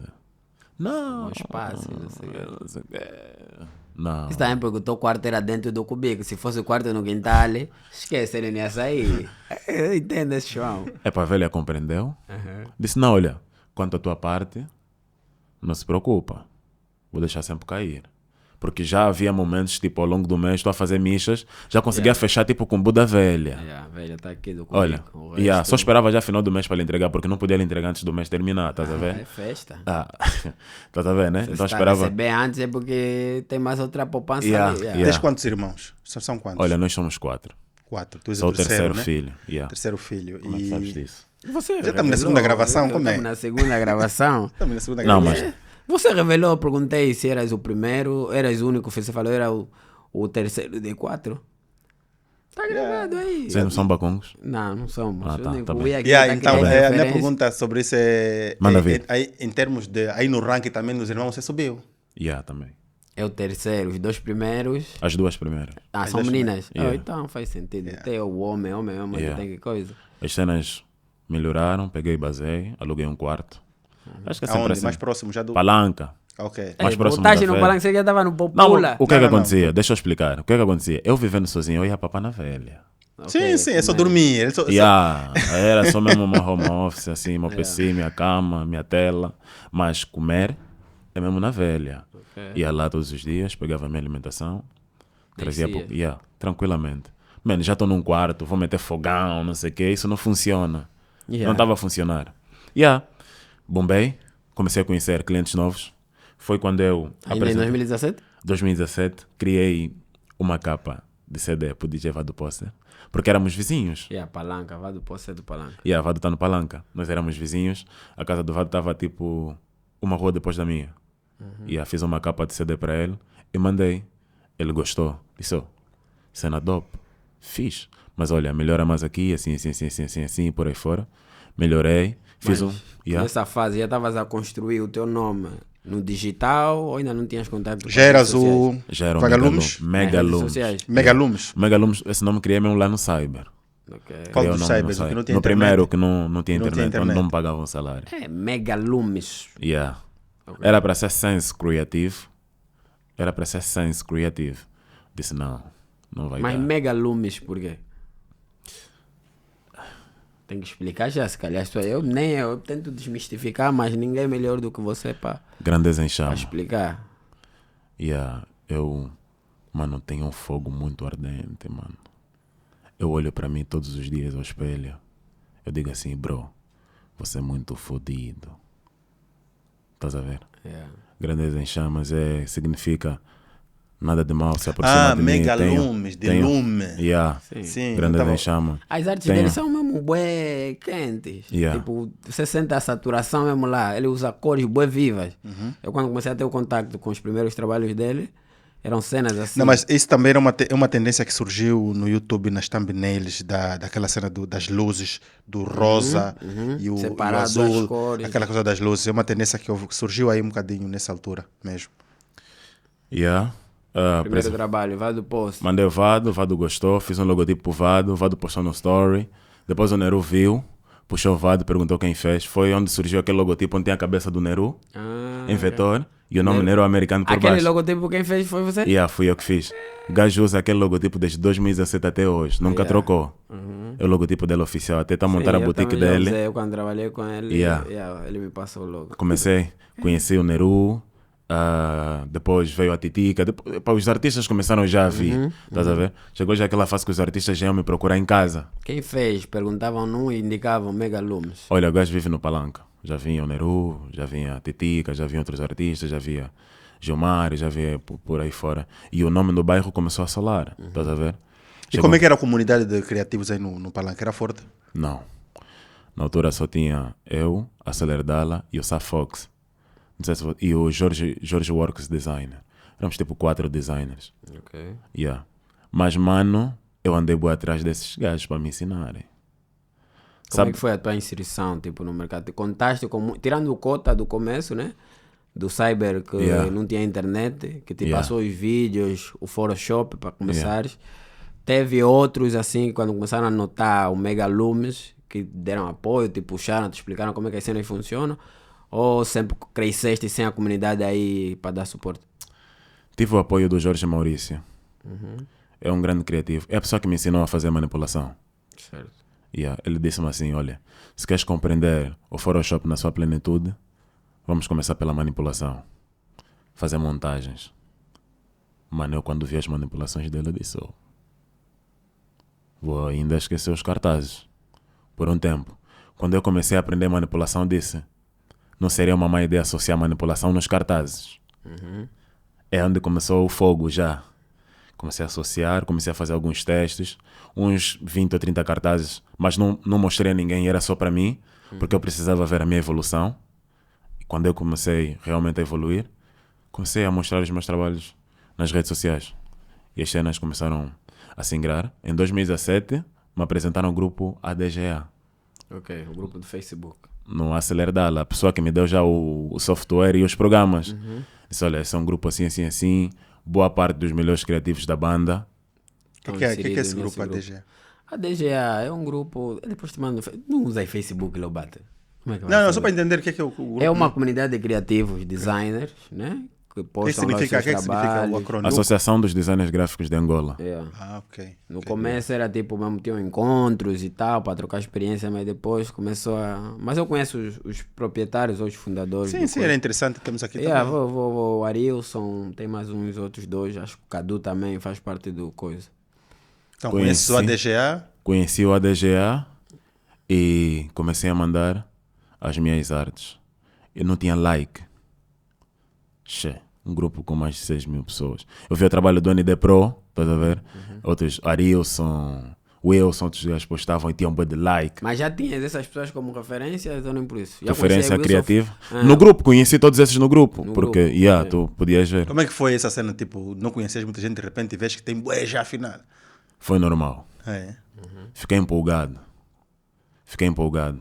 Não. Um espaço, não sei o quê. Não sei o quê. Não. Isso também porque o teu quarto era dentro do cubico. Se fosse o quarto no quintal, esquece, ele não ia sair. Eu entendo esse chão. É para a velha compreendeu? Disse, não, olha, quanto à tua parte, não se preocupa. Vou deixar sempre cair. Porque já havia momentos, tipo, ao longo do mês, estou a fazer michas, já conseguia fechar, tipo, com o Buda velha. A velha tá aqui do cubico. Olha, O resto- só esperava já final do mês para lhe entregar, porque não podia lhe entregar antes do mês terminar, estás a ver? É festa. Estás a ver, né? Se Então está a esperava. receber antes é porque tem mais outra poupança Yeah, ali. yeah. Tens quantos irmãos? São quantos? Olha, nós somos 4. 4. Tu és Sou o terceiro, né? filho. Terceiro filho. Como é que sabes disso? Você Já estamos na segunda gravação, como é? Estamos na segunda gravação. Estamos na segunda Não, gravação. mas Você revelou, perguntei se eras o primeiro, eras o único, você falou era o terceiro de 4. Está gravado aí. Vocês não são bacongos? Não somos. Ah, tá, tá bem. Então, a minha pergunta sobre isso é... Manda ver. Em termos de... Aí no ranking também dos irmãos você subiu. Também. É o terceiro, os 2 primeiros. As 2 primeiras. São meninas? Yeah. Então faz sentido. Até o homem tem que coisa. As cenas melhoraram, peguei e basei, aluguei um quarto. Acho que é sempre Aonde? assim. Mais próximo já do... Palanca. Ok. Mais próximo Voltaste da no velha. palanque, você já estava no Não, Popula. o que é que Não. acontecia? Deixa eu explicar. O que é que acontecia? Eu vivendo sozinho, eu ia para na velha. Sim, é só dormir. Era só mesmo uma home office, assim, meu PC, minha cama, minha tela. Mas comer é mesmo na velha. Ia lá todos os dias, pegava a minha alimentação, trazia tranquilamente. Mano, já estou num quarto, vou meter fogão, não sei o que, isso não funciona. Não estava a funcionar. Bombei, comecei a conhecer clientes novos. Foi quando eu... Ainda em 2017? 2017, criei uma capa de CD pro DJ Vado Poster, porque éramos vizinhos. Palanca, Vado Poster do Palanca. Vado está no Palanca. Nós éramos vizinhos. A casa do Vado estava tipo uma rua depois da minha. Fiz uma capa de CD para ele e mandei. Ele gostou. Disse, cena dope. Fiz. Mas olha, melhora mais aqui, assim, por aí fora. Melhorei. Fiz Nessa fase já estavas a construir o teu nome no digital ou ainda não tinhas contato com Já eras o... Já era o Vagalumes? Megalumes. Megalumes, esse nome criei mesmo lá no Cyber. Qual dos cybers? No, Que não tinha no primeiro internet? que não tinha Não tinha internet, onde internet. não me pagavam salário. Megalumes. Era para ser Sense Creative. Disse não vai Mas dar. Megalumes por quê? Tem que explicar já, se calhar sou eu. Nem eu tento desmistificar, mas ninguém é melhor do que você para Grandeza em chama. explicar. Eu, mano, tenho um fogo muito ardente, mano. Eu olho para mim todos os dias ao espelho. Eu digo assim, bro, você é muito fodido. Estás a ver? Grandeza em chamas significa nada de mal se aproxima de mim. Megalumes, de lume. Sim, grandeza em chama. As artes dele são mesmo bué quentes. Tipo, você sente a saturação mesmo lá. Ele usa cores bué vivas. Eu quando comecei a ter o contato com os primeiros trabalhos dele, eram cenas assim. Não, mas isso também é uma tendência que surgiu no YouTube, nas thumbnails, daquela cena das luzes, do rosa e o Separado azul, as cores. aquela coisa das luzes. É uma tendência que surgiu aí um bocadinho nessa altura mesmo. Primeiro trabalho, Vado Post. Mandei o Vado gostou, fiz um logotipo pro Vado postou no story. Depois o Neru viu, puxou o Vado, perguntou quem fez. Foi onde surgiu aquele logotipo onde tem a cabeça do Neru, em vetor, e o nome Neru americano por Aquele baixo. logotipo quem fez foi você? Fui eu que fiz. O gajo usa aquele logotipo desde 2017 até hoje, nunca trocou. É o logotipo dele oficial, até tá a montar a boutique dele. Eu quando trabalhei com ele, ele me passou o logo. Conheci o Neru. Depois veio a Titica. Os artistas começaram já a vir. Estás a ver? Chegou já aquela fase que os artistas já iam me procurar em casa. Quem fez? Perguntavam num e indicavam Megalumes. Olha, o gajo vive no Palanca. Já vinha o Neru, já vinha a Titica, já vinha outros artistas, já via Gilmar, já via por aí fora. E o nome do bairro começou a solar. Estás a ver? E como é que era a comunidade de criativos aí no Palanque? Era forte? Não. Na altura só tinha eu, a Celerdala e o Safox. E o Jorge Works Designer. Éramos tipo 4 designers. Mas, mano, eu andei boa atrás desses gajos para me ensinarem. Como é que foi a tua inserção tipo, no mercado? Contaste com... Tirando o cota do começo, né? Do Cyber, que não tinha internet, que te passou os vídeos, o Photoshop para começar. Teve outros, assim, quando começaram a notar o Megalumes, que deram apoio, te puxaram, te explicaram como é que as cenas funcionam. Ou sempre cresceste sem a comunidade aí para dar suporte? Tive o apoio do Jorge Maurício. É um grande criativo. É a pessoa que me ensinou a fazer manipulação. Certo. Ele disse-me assim, olha, se queres compreender o Photoshop na sua plenitude, vamos começar pela manipulação. Fazer montagens. Mano, eu quando vi as manipulações dele, eu disse, vou ainda esquecer os cartazes. Por um tempo. Quando eu comecei a aprender manipulação, disse, não seria uma má ideia associar manipulação nos cartazes. É onde começou o fogo já. Comecei a associar, comecei a fazer alguns testes, uns 20 ou 30 cartazes, mas não mostrei a ninguém, era só para mim, porque eu precisava ver a minha evolução. E quando eu comecei realmente a evoluir, comecei a mostrar os meus trabalhos nas redes sociais. E as cenas começaram a se ingrar. Em 2017, me apresentaram ao grupo ADGA. Ok, o grupo do Facebook. No Aceleradala, a pessoa que me deu já o software e os programas. Disse, olha, esse é um grupo assim, assim, assim. Boa parte dos melhores criativos da banda. O que é esse grupo ADGA? A DGA é um grupo. Depois te mando. Não usei Facebook, Lobato. Como é que vai Não, saber? só para entender o que é o grupo. É uma comunidade de criativos, dezers, né? Que postam lá os seus significa o trabalhos. acrônimo? Associação dos Designers Gráficos de Angola. É. Ok. No começo era tipo mesmo, tinham encontros e tal, para trocar experiência, mas depois começou a. Mas eu conheço os proprietários ou os fundadores. Sim, era interessante, temos aqui Yeah, também. o Arilson, tem mais uns outros dois, acho que o Cadu também faz parte do coisa. Então, conheces o ADGA? Conheci o ADGA e comecei a mandar as minhas artes. Eu não tinha like. Um grupo com mais de 6 mil pessoas. Eu vi o trabalho do ND Pro, estás a ver? Outros, Arilson, Wilson, outros gajos postavam e tinham um boi de like. Mas já tinhas essas pessoas como referência, então nem por isso. Já Referência conhecia Wilson criativa. No grupo, conheci todos esses no grupo. No porque, grupo, tu podias ver. Como é que foi essa cena? Tipo, não conheces muita gente, de repente vês que tem bué já afinal. Foi normal. É. Fiquei empolgado.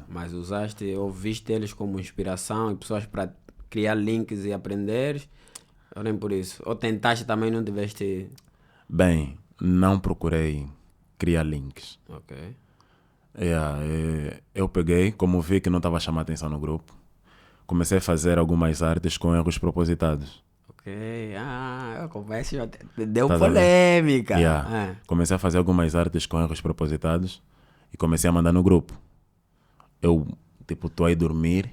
Mas usaste, ouviste eles como inspiração e pessoas para criar links e aprender, ou nem por isso? Ou tentaste também, não tiveste... Bem, não procurei criar links. Ok. Eu peguei, como vi que não estava a chamar atenção no grupo, comecei a fazer algumas artes com erros propositados. Ok, a conversa já deu Tá vendo? polêmica. Comecei a fazer algumas artes com erros propositados e comecei a mandar no grupo. Eu, tipo, estou aí dormir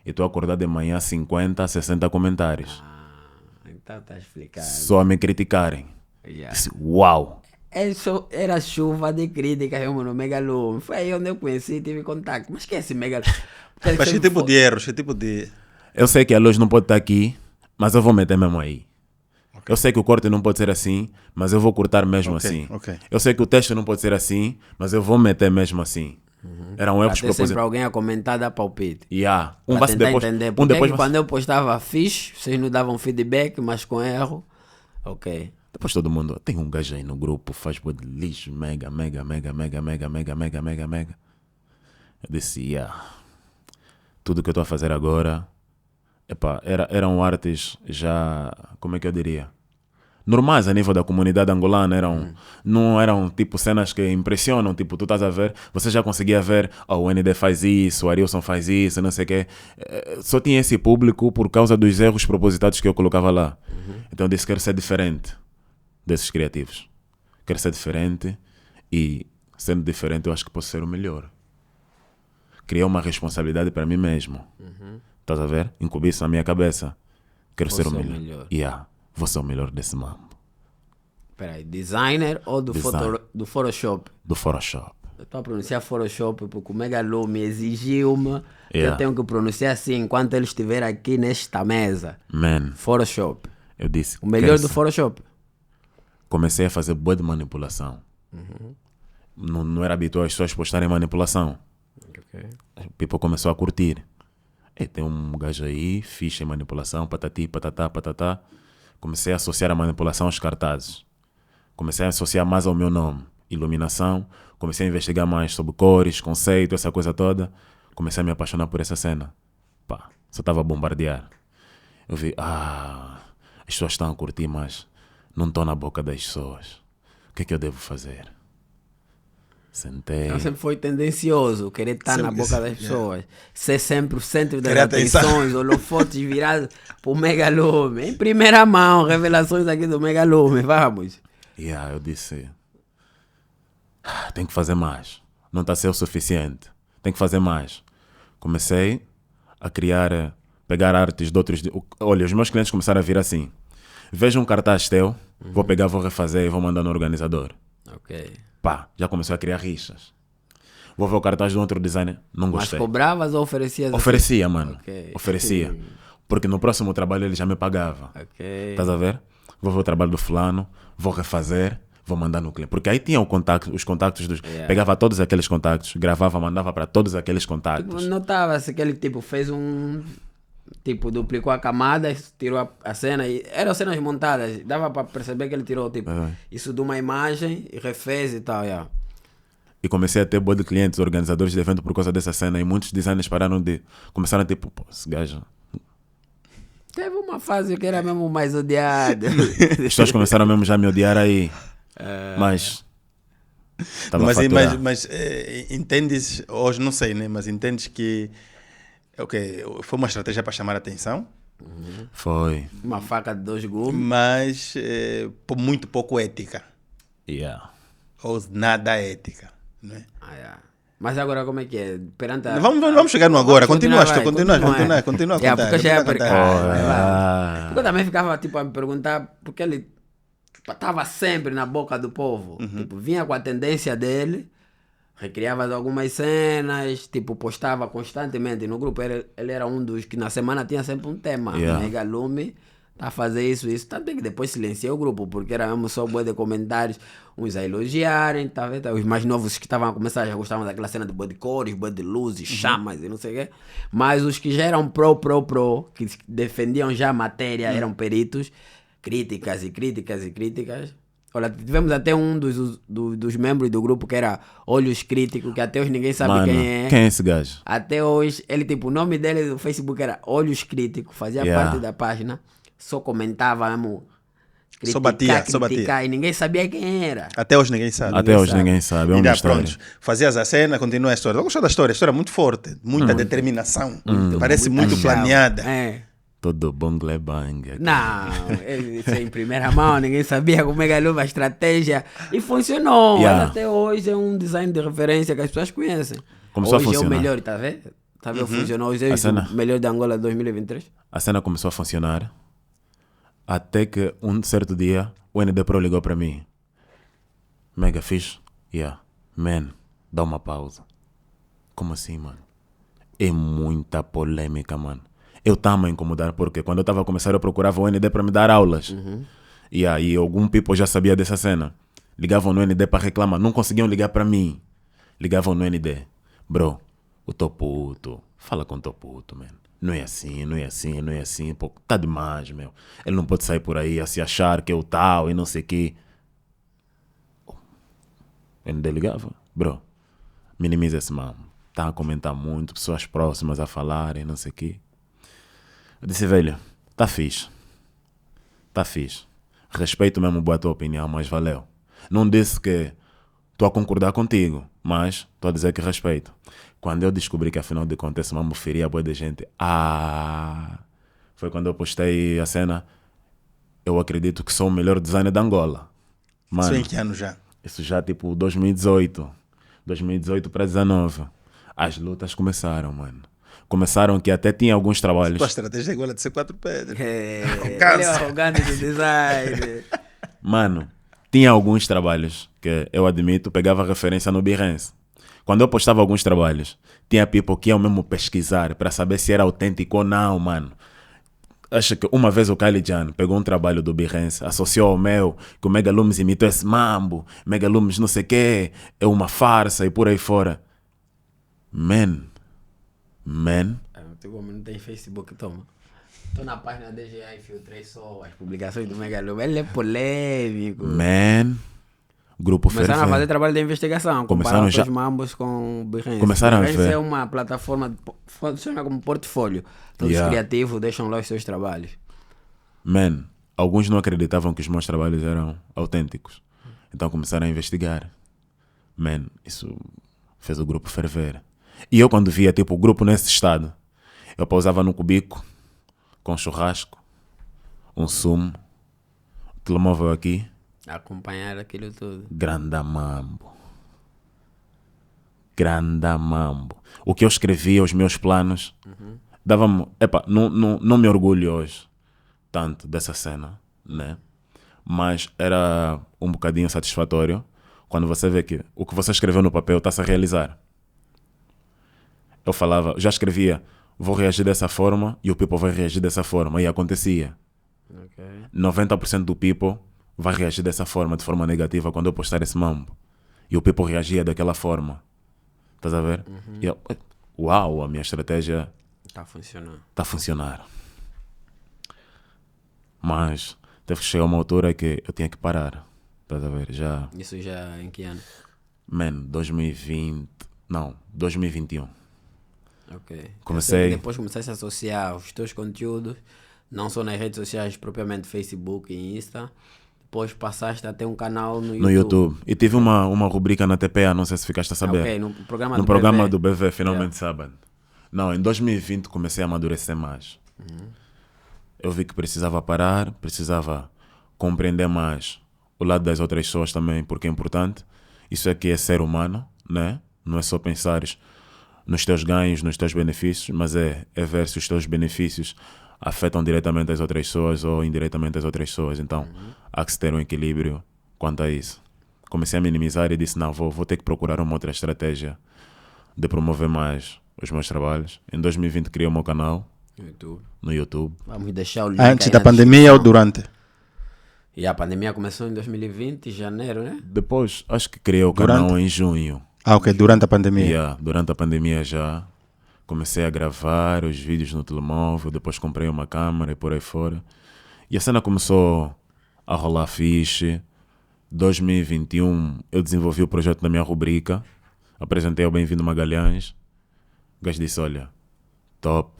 e estou acordado de manhã 50, 60 comentários. Então tá explicado. Só a me criticarem. Yeah. Disse, uau! Era chuva de críticas, no Megalume. Foi aí onde eu conheci e tive contato. Mas que é esse Megalume? Mas que tipo de erros? Que tipo de... Eu sei que a luz não pode estar aqui, mas eu vou meter mesmo aí. Okay. Eu sei que o corte não pode ser assim, mas eu vou cortar mesmo assim. Okay. Eu sei que o texto não pode ser assim, mas eu vou meter mesmo assim. Era um erro propositados. sempre alguém a comentar, dar palpite. Um pra vai tentar depois, entender. um Porque depois quando eu postava fixe, vocês não davam feedback, mas com erro. Ok. Depois todo mundo, tem um gajo aí no grupo, faz boa de lixo, mega. Eu disse, tudo que eu estou a fazer agora, eram artes já, como é que eu diria? Normais a nível da comunidade angolana, não eram tipo cenas que impressionam, tipo, tu estás a ver, você já conseguia ver, o ND faz isso, o Arilson faz isso, não sei o quê. Só tinha esse público por causa dos erros propositados que eu colocava lá. Então eu disse, quero ser diferente desses criativos. Quero ser diferente e, sendo diferente, eu acho que posso ser o melhor. Criei uma responsabilidade para mim mesmo. Estás a ver? Incubi isso na minha cabeça. Quero ser o melhor. Vou ser o melhor desse mambo. Peraí, designer ou do Photoshop? Do Photoshop. Eu estou a pronunciar Photoshop porque o Megalume exigiu-me que eu tenho que pronunciar assim enquanto ele estiver aqui nesta mesa. Photoshop. Eu disse. O melhor do Photoshop. Comecei a fazer boa de manipulação. Não era habitual as pessoas postarem manipulação. Okay. O people começou a curtir. Tem um gajo aí, ficha em manipulação, patati, patatá, patatá. Comecei a associar a manipulação aos cartazes. Comecei a associar mais ao meu nome. Iluminação. Comecei a investigar mais sobre cores, conceito, essa coisa toda. Comecei a me apaixonar por essa cena. Só estava a bombardear. Eu vi, as pessoas estão a curtir, mas não estão na boca das pessoas. O que é que eu devo fazer? Sentei. Eu sempre foi tendencioso, querer estar na boca das pessoas. Ser sempre o centro das Querer atenções, holofotes virados pro Megalume. Em primeira mão, revelações aqui do Megalume, vamos. Eu disse, tem que fazer mais. Não está a ser o suficiente. Tem que fazer mais. Comecei a criar, pegar artes de outros... Olha, os meus clientes começaram a vir assim. Veja um cartaz teu, vou pegar, vou refazer e vou mandar no organizador. Ok. Já começou a criar rixas. Vou ver o cartaz de um outro designer, não gostei. Mas cobravas ou oferecias? Oferecia, mano. Okay. Oferecia. Porque no próximo trabalho ele já me pagava. Ok. Estás a ver? Vou ver o trabalho do fulano, vou refazer, vou mandar no cliente. Porque aí tinha os contactos dos... Pegava todos aqueles contactos, gravava, mandava para todos aqueles contactos. Notava-se que ele fez tipo, duplicou a camada, tirou a cena, e eram cenas montadas, dava para perceber que ele tirou, tipo, isso de uma imagem e refez e tal, yeah. E comecei a ter boa de clientes, organizadores de evento por causa dessa cena, e muitos designers começaram tipo, pô, esse gajo... Teve uma fase que era mesmo mais odiado. As pessoas começaram mesmo já a me odiar aí, mas... Mas entendes, hoje não sei, né? Mas entendes que foi uma estratégia para chamar a atenção. Foi. Uma faca de 2 gumes. Mas muito pouco ética. Yeah. Ou nada ética. Né? Yeah. Mas agora como é que é? Perante vamos chegar no agora. Continua a Yeah, contar. porque eu também ficava tipo, a me perguntar porque ele estava sempre na boca do povo. Tipo, vinha com a tendência dele, recriava algumas cenas, tipo, postava constantemente no grupo. Ele era um dos que na semana tinha sempre um tema. Megalume tá a fazer isso. Tanto é que depois silenciei o grupo, porque era mesmo só boa de comentários, uns a elogiarem, tá vendo? Os mais novos que estavam a começar já gostavam daquela cena de boa de cores, boa de luzes, chamas e não sei o quê. Mas os que já eram pro, que defendiam já a matéria, eram peritos, críticas. Olha, tivemos até um dos membros do grupo que era Olhos Críticos, que até hoje ninguém sabe quem é. Quem é esse gajo? Até hoje, ele tipo, o nome dele no Facebook era Olhos Críticos, fazia parte da página, só comentava mesmo, só batia. E ninguém sabia quem era. Até hoje ninguém sabe. Ninguém sabe. É uma história. Pronto, fazias a cena, continua a história. Eu gosto da história. A história é muito forte, muita determinação. Parece muito planeada. Todo bongle bang. Não, isso é em primeira mão, ninguém sabia como é que a estratégia. E funcionou. Yeah. Até hoje é um design de referência que as pessoas conhecem. Começou hoje a funcionar. É o melhor, tá vendo? Funcionou. Hoje é o melhor da Angola 2023. A cena começou a funcionar até que um certo dia o ND Pro ligou para mim. Mega fixe? Man, dá uma pausa. Como assim, mano? É muita polêmica, mano. Eu estava a incomodar porque quando eu estava a começar eu procurava o ND para me dar aulas. E aí algum people já sabia dessa cena. Ligavam no ND para reclamar. Não conseguiam ligar para mim. Ligavam no ND. Bro, o tô puto. Fala com o tô puto, man. Não é assim. Pô, tá demais, meu. Ele não pode sair por aí a se achar que é o tal e não sei o quê. O ND ligava. Bro, minimiza esse mano. Tá a comentar muito, pessoas próximas a falar e não sei o quê. Eu disse, velho, tá fixe. Respeito mesmo boa tua opinião, mas valeu. Não disse que estou a concordar contigo, mas estou a dizer que respeito. Quando eu descobri que afinal de contas esse mambo feria boa de gente, foi quando eu postei a cena. Eu acredito que sou o melhor designer da Angola. Mano, isso em que ano já? Isso já tipo 2018 para 2019. As lutas começaram, mano. Começaram que até tinha alguns trabalhos. Tua estratégia é igual a de ser 4 pedras. Ele é arrogante do design. Mano, tinha alguns trabalhos que eu admito, pegava referência no Behance. Quando eu postava alguns trabalhos, tinha people que iam mesmo pesquisar para saber se era autêntico ou não, mano. Acho que uma vez o Kylie Jan pegou um trabalho do Behance, associou ao meu, que o Megalumes imitou esse mambo, Megalumes não sei o quê, é uma farsa e por aí fora. Man. Não tem Facebook, toma. Estou na página da DGA e filtrei só as publicações do Megalume. Ele é polêmico. Man. Grupo Começaram a fazer trabalho de investigação. Começaram os mambos com o Behance. Começaram Behance a ver. É uma plataforma, funciona como portfólio. Todos os criativos deixam lá os seus trabalhos. Man, alguns não acreditavam que os meus trabalhos eram autênticos. Então começaram a investigar. Man, isso fez o grupo ferver. E eu quando via tipo o grupo nesse estado, eu pausava no cubico com churrasco, um sumo, telemóvel aqui. Acompanhar aquilo tudo. Grande mambo. O que eu escrevia, os meus planos, dava-me... não me orgulho hoje tanto dessa cena, né? Mas era um bocadinho satisfatório quando você vê que o que você escreveu no papel está-se a realizar. Eu falava, já escrevia, vou reagir dessa forma e o people vai reagir dessa forma. E acontecia. 90% do people vai reagir dessa forma, de forma negativa, quando eu postar esse mambo. E o people reagia daquela forma. Estás a ver? E eu, uau, a minha estratégia Está a funcionar. Está a funcionar. Mas teve que chegar uma altura que eu tinha que parar. Estás a ver? Já. Isso já em que ano? 2020. Não, 2021. Ok. Comecei. Depois começaste a associar os teus conteúdos, não só nas redes sociais, propriamente Facebook e Insta. Depois passaste a ter um canal no YouTube. No YouTube. E tive uma rubrica na TPA, não sei se ficaste a saber. Ok, no programa No do programa BV. do BV, finalmente sábado. Não, em 2020 comecei a amadurecer mais. Eu vi que precisava parar, precisava compreender mais o lado das outras pessoas também, porque é importante. Isso aqui é ser humano, né? Não é só pensares nos teus ganhos, nos teus benefícios, mas é ver se os teus benefícios afetam diretamente as outras pessoas ou indiretamente as outras pessoas. Então, há que se ter um equilíbrio quanto a isso. Comecei a minimizar e disse, não, vou ter que procurar uma outra estratégia de promover mais os meus trabalhos. Em 2020 criei o meu canal no YouTube. Vamos deixar o link Antes aí da na pandemia ou descrição. durante? E a pandemia começou em 2020, janeiro, né? Depois, acho que criei o canal em junho. Ah, ok, durante a pandemia. Yeah, durante a pandemia já comecei a gravar os vídeos no telemóvel, depois comprei uma câmera e por aí fora. E a cena começou a rolar fixe. 2021 eu desenvolvi o projeto da minha rubrica, apresentei ao Bem-vindo Magalhães. O gajo disse, olha, top.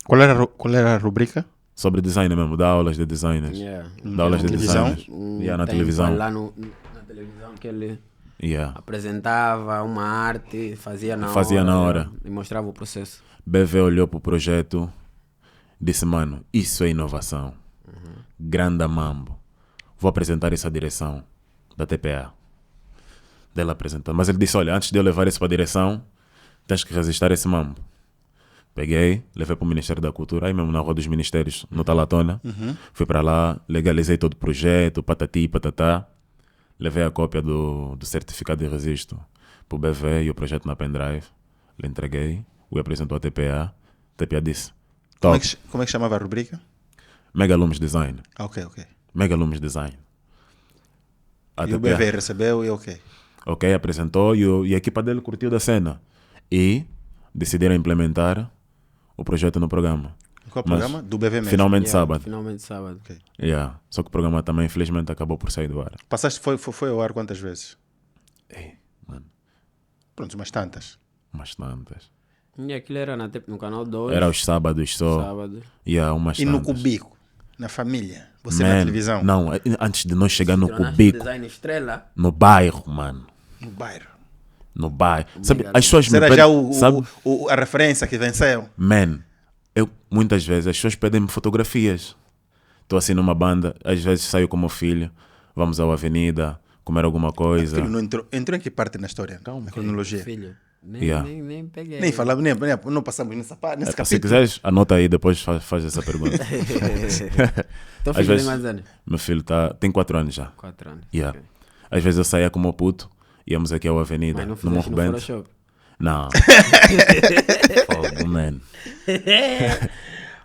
Qual era a rubrica? Sobre design mesmo, dá aulas de designers. Yeah. Dá aulas de televisão? designers. Yeah, na Tem televisão. Lá na televisão que ele Yeah. apresentava uma arte, fazia na hora. E mostrava o processo. BV olhou para o projeto, disse, mano, isso é inovação. Grande mambo. Vou apresentar essa direção da TPA. Dela apresentar. Mas ele disse, olha, antes de eu levar isso para a direção, tens que resistir esse mambo. Peguei, levei para o Ministério da Cultura, aí mesmo na Rua dos Ministérios, no Talatona. Fui para lá, legalizei todo o projeto, patati, patatá. Levei a cópia do certificado de registro para o BV e o projeto na pendrive. Lhe entreguei, o apresentou a TPA. A TPA disse, Como top, é que chamava a rubrica? Mega Lumes Design. Ah, ok, ok. Mega Lumes Design. A E o BV recebeu e ok. Ok, apresentou e a equipa dele curtiu da cena. E decidiram implementar o projeto no programa. Qual Mas programa? Do BV mesmo. Finalmente sábado. Finalmente sábado. Ok. Yeah. Só que o programa também, infelizmente, acabou por sair do ar. Passaste, foi ao ar quantas vezes? Ei, mano, Pronto, umas tantas. umas tantas. E aquilo era no canal 2. Era aos sábados só. Sábado. Yeah, umas E no tantas. cubico? Na família? Você na Man, televisão? Não, antes de nós chegar no Tornaste cubico, design estrela. no bairro, mano. No bairro. No bairro. Sabe, as pessoas me Será pedem, já sabe? a referência que venceu? Man, muitas vezes as pessoas pedem-me fotografias. Estou assim numa banda, às vezes saio com o meu filho, vamos à avenida, comer alguma coisa. Filho, não entrou em que parte na história? Na cronologia. Filho. Yeah. Nem peguei. Nem falava, não passamos nesse Se capítulo. quiseres, anota aí, depois faz essa pergunta. Teu Às filho vezes- tem mais anos? Meu filho tem 4 anos já. 4 anos. Yeah. Ok. Às vezes eu saía com o meu puto, íamos aqui à avenida, Mas não no fizeste Morro no Bento. Photoshop? Não. Fogo, man.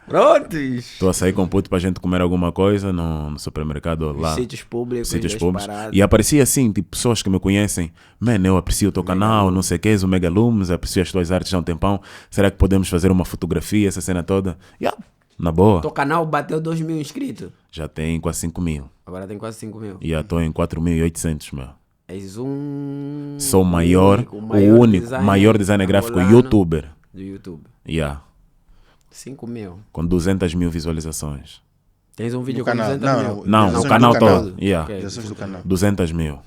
Prontos! Estou a sair com o puto para a gente comer alguma coisa no supermercado lá. Sítios públicos, Sítios das públicos. paradas. E aparecia assim, tipo, pessoas que me conhecem. Man, eu aprecio o teu canal, não sei o que, o Mega Lumes, aprecio as tuas artes há um tempão. Será que podemos fazer uma fotografia, essa cena toda? Yeah, na boa. Teu canal bateu 2.000 inscritos. Já tem quase 5.000. Agora tem quase 5.000. E já estou em 4.800, meu. És um... Sou o maior, o único, maior designer gráfico angolano youtuber. do YouTube. Yeah, 5.000. com 200.000 visualizações. Tens um vídeo No com canal. 200.000? Não, Visualizações o canal do todo. Yeah. Ok. Visualizações do canal. 200.000.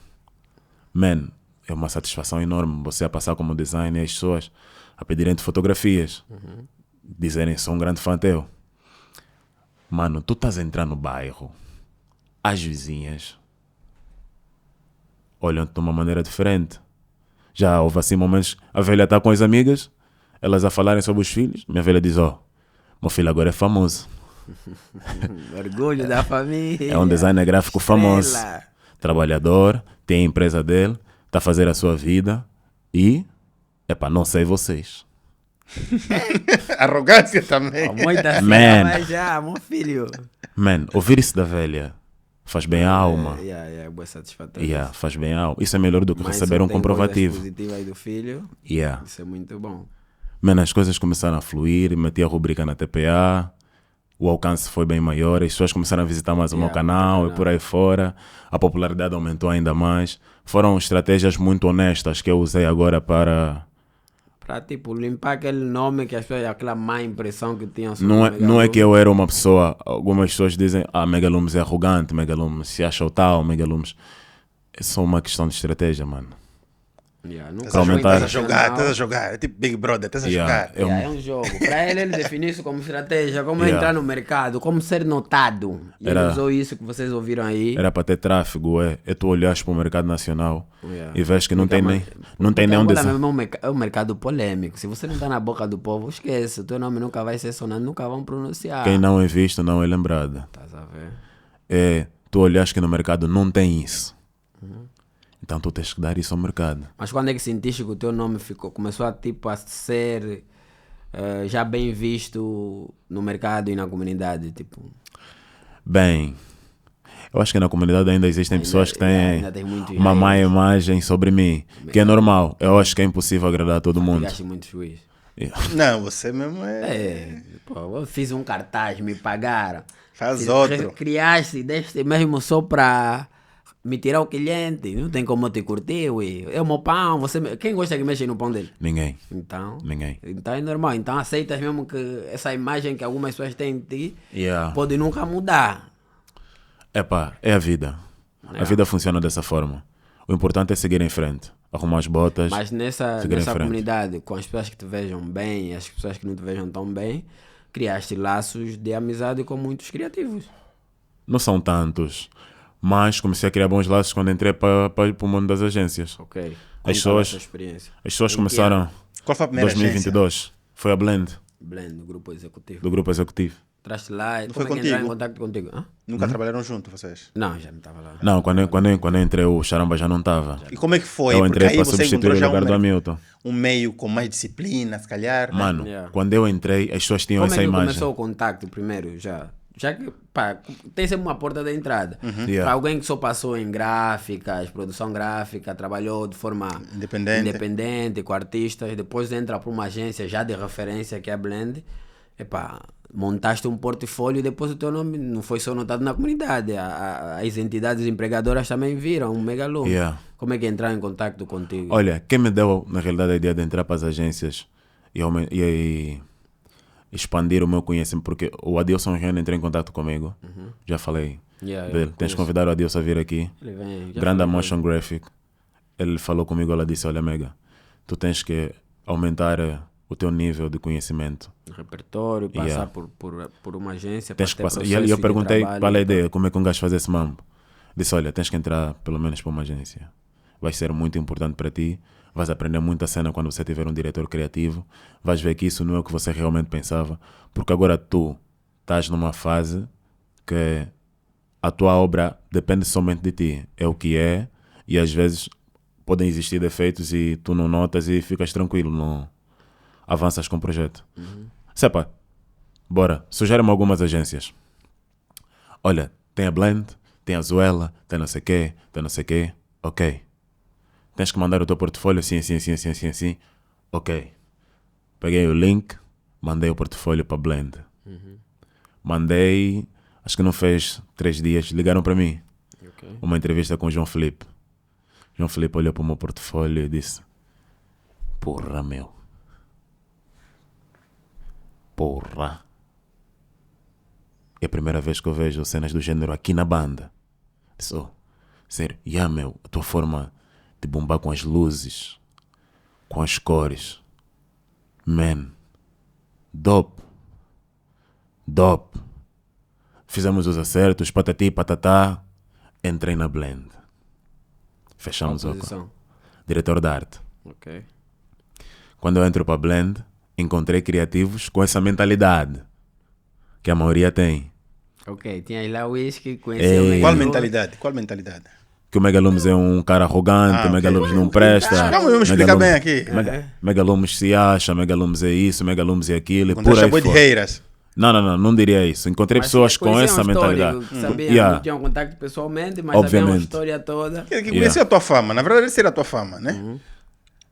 Man, é uma satisfação enorme você a passar como designer e as pessoas a pedirem-te fotografias. Dizerem, sou um grande fã teu. Mano, tu estás a entrar no bairro, as vizinhas olham-te de uma maneira diferente. Já houve assim momentos, a velha está com as amigas, elas a falarem sobre os filhos, minha velha diz, meu filho agora é famoso. Orgulho da família. É um designer gráfico famoso. Estrela. Trabalhador, tem a empresa dele, está a fazer a sua vida e, não sei vocês. Arrogância também. Oh, muita Man. cena, mas já, meu filho. Man, ouvir isso da velha faz bem à alma. Boa satisfatório. Yeah, faz bem à alma. Isso é melhor do que Mas receber só um tem comprovativo. coisas positivas aí do filho. Yeah. Isso é muito bom. Mano, as coisas começaram a fluir, meti a rubrica na TPA, o alcance foi bem maior, as pessoas começaram a visitar mais o meu canal e por aí fora, a popularidade aumentou ainda mais. Foram estratégias muito honestas que eu usei agora para tipo, limpar aquele nome que as pessoas, aquela má impressão que tinham sobre Não o é, Mega não é Lume. que eu era uma pessoa, algumas pessoas dizem, Mega Lumes é arrogante, Mega Lumes se acha o tal, Mega Lumes. É só uma questão de estratégia, mano. Nunca Estás a jogar. É tipo Big Brother, estás a jogar. É um jogo. Para ele definiu isso como estratégia, como entrar no mercado, como ser notado. E ele usou isso que vocês ouviram aí. Era para ter tráfego, é tu olhas para o mercado nacional e vês que não tem nenhum desenho. É um mercado polêmico. Se você não está na boca do povo, esquece. O teu nome nunca vai ser sonado, nunca vão pronunciar. Quem não é visto não é lembrado. Estás a ver? Tu olhas que no mercado não tem isso. Então tu tens que dar isso ao mercado. Mas quando é que sentiste que o teu nome começou a ser já bem visto no mercado e na comunidade? Tipo? Bem, eu acho que na comunidade ainda existem pessoas que têm uma má imagem sobre mim, que é normal. Eu acho que é impossível agradar todo mundo. Gaste muito juiz. Não, você mesmo é... Pô, eu fiz um cartaz, me pagaram. Faz outro. Criaste, deste mesmo só para me tirar o cliente. Não tem como te curtir, ué. É o meu pão. Quem gosta que mexe no pão dele? Ninguém. Ninguém. Então é normal. Então aceitas mesmo que essa imagem que algumas pessoas têm de ti pode nunca mudar. É a vida. A vida funciona dessa forma. O importante é seguir em frente. Arrumar as botas. Mas nessa comunidade, com as pessoas que te vejam bem e as pessoas que não te vejam tão bem, criaste laços de amizade com muitos criativos. Não são tantos. Mas comecei a criar bons laços quando entrei para o mundo das agências. Ok. As pessoas começaram... Qual foi a primeira 2022. agência? Foi a Blend. Do Grupo Executivo. Do Grupo Executivo. Traste lá. Não foi como é que entraram em contigo? contato contigo? Hã? Nunca trabalharam juntos vocês? Não, já não estava lá. Não, quando eu entrei, o Charamba já não estava. E como é que foi? Eu Porque entrei aí para você substituir encontrou o já lugar do Hamilton. um meio com mais disciplina, se calhar. Mano, quando eu entrei, as pessoas tinham Como essa é que imagem. começou o contacto primeiro? Já que, tem sempre uma porta de entrada. Para alguém que só passou em gráficas, produção gráfica, trabalhou de forma independente com artistas, depois entra para uma agência já de referência que é a Blend, montaste um portfólio e depois o teu nome não foi só notado na comunidade. As entidades empregadoras também viram um Mega Lume. Como é que entraram em contato contigo? Olha, quem me deu na realidade a ideia de entrar para as agências e expandir o meu conhecimento, porque o Adilson Reino entrou em contato comigo, já falei dele. Tens que convidar o Adilson a vir aqui. Ele vem, Grande Motion Graphic. Ele falou comigo, ela disse, olha Mega, tu tens que aumentar o teu nível de conhecimento. Repertório, passar por uma agência. Tens que passar. E eu perguntei qual é a ideia, como é que um gajo faz esse mambo. Disse, olha, tens que entrar pelo menos para uma agência. Vai ser muito importante para ti. Vais aprender muita cena quando você tiver um diretor criativo. Vais ver que isso não é o que você realmente pensava. Porque agora tu estás numa fase que a tua obra depende somente de ti. É o que é. E às vezes podem existir defeitos e tu não notas e ficas tranquilo. Não avanças com o projeto. Sepa, bora. Sugere-me algumas agências. Olha, tem a Blend, tem a Zuela, tem não sei quê. Ok. Tens que mandar o teu portfólio, sim. Ok. Peguei o link, mandei o portfólio para Blend. Mandei, acho que não fez 3 dias, ligaram para mim. Uma entrevista com o João Felipe. João Felipe olhou para o meu portfólio e disse, porra, meu. Porra. É a primeira vez que eu vejo cenas do gênero aqui na banda. Disse, sério, meu, a tua forma de bombar com as luzes, com as cores. Man, dope. Fizemos os acertos, patati, patatá. Entrei na Blend. Fechamos o diretor de arte. Ok. Quando eu entro para a Blend, encontrei criativos com essa mentalidade que a maioria tem. Ok, tinha lá o whisky, conheceu o Mega Qual Lume. mentalidade? Que o Mega Lumes é um cara arrogante, o Mega Lumes não presta. Vamos explicar bem aqui. Mega Lumes se acha, Mega Lumes é isso, Mega Lumes é aquilo. Quando chamou de reiras. Não diria isso. Encontrei pessoas com essa mentalidade. Sabia, não tinha um contato pessoalmente, mas sabia uma história toda. Que conhecia a tua fama. Na verdade, essa era a tua fama, né?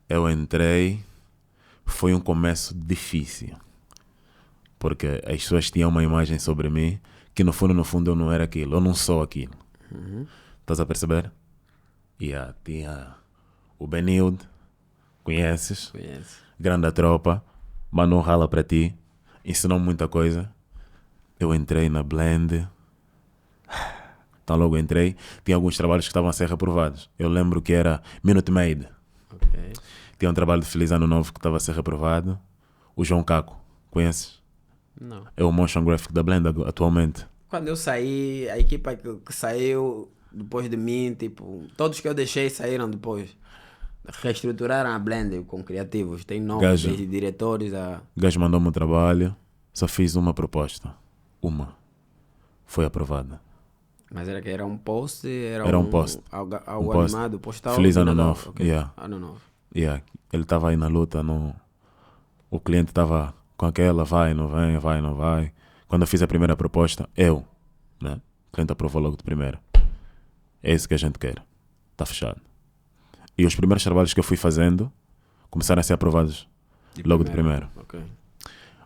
Eu entrei, foi um começo difícil. Porque as pessoas tinham uma imagem sobre mim que no fundo eu não era aquilo. Eu não sou aquilo. Estás a perceber? Tinha o Benilde, conheces? Conhece. Grande tropa, Manu rala para ti, ensinou muita coisa. Eu entrei na Blend, então logo entrei, tinha alguns trabalhos que estavam a ser reprovados. Eu lembro que era Minute Maid. Okay. Tinha um trabalho de Feliz Ano Novo que estava a ser reprovado. O João Caco, conheces? Não. É o motion graphic da Blend atualmente. Quando eu saí, a equipa que saiu depois de mim, tipo, todos que eu deixei saíram depois. Reestruturaram a Blend com criativos. Tem novos, desde diretores a... O gajo mandou-me um trabalho, só fiz uma proposta. Uma. Foi aprovada. Mas era que era um post? Era um post. Algo Um post. animado, postal? Feliz Ano Novo. Okay. Yeah. Ano Novo. Yeah. Ele estava aí na luta, o cliente estava com aquela, vai, não vem, vai, não vai. Quando eu fiz a primeira proposta, né? O cliente aprovou logo de primeira. É isso que a gente quer. Está fechado. E os primeiros trabalhos que eu fui fazendo começaram a ser aprovados logo de primeiro. Okay.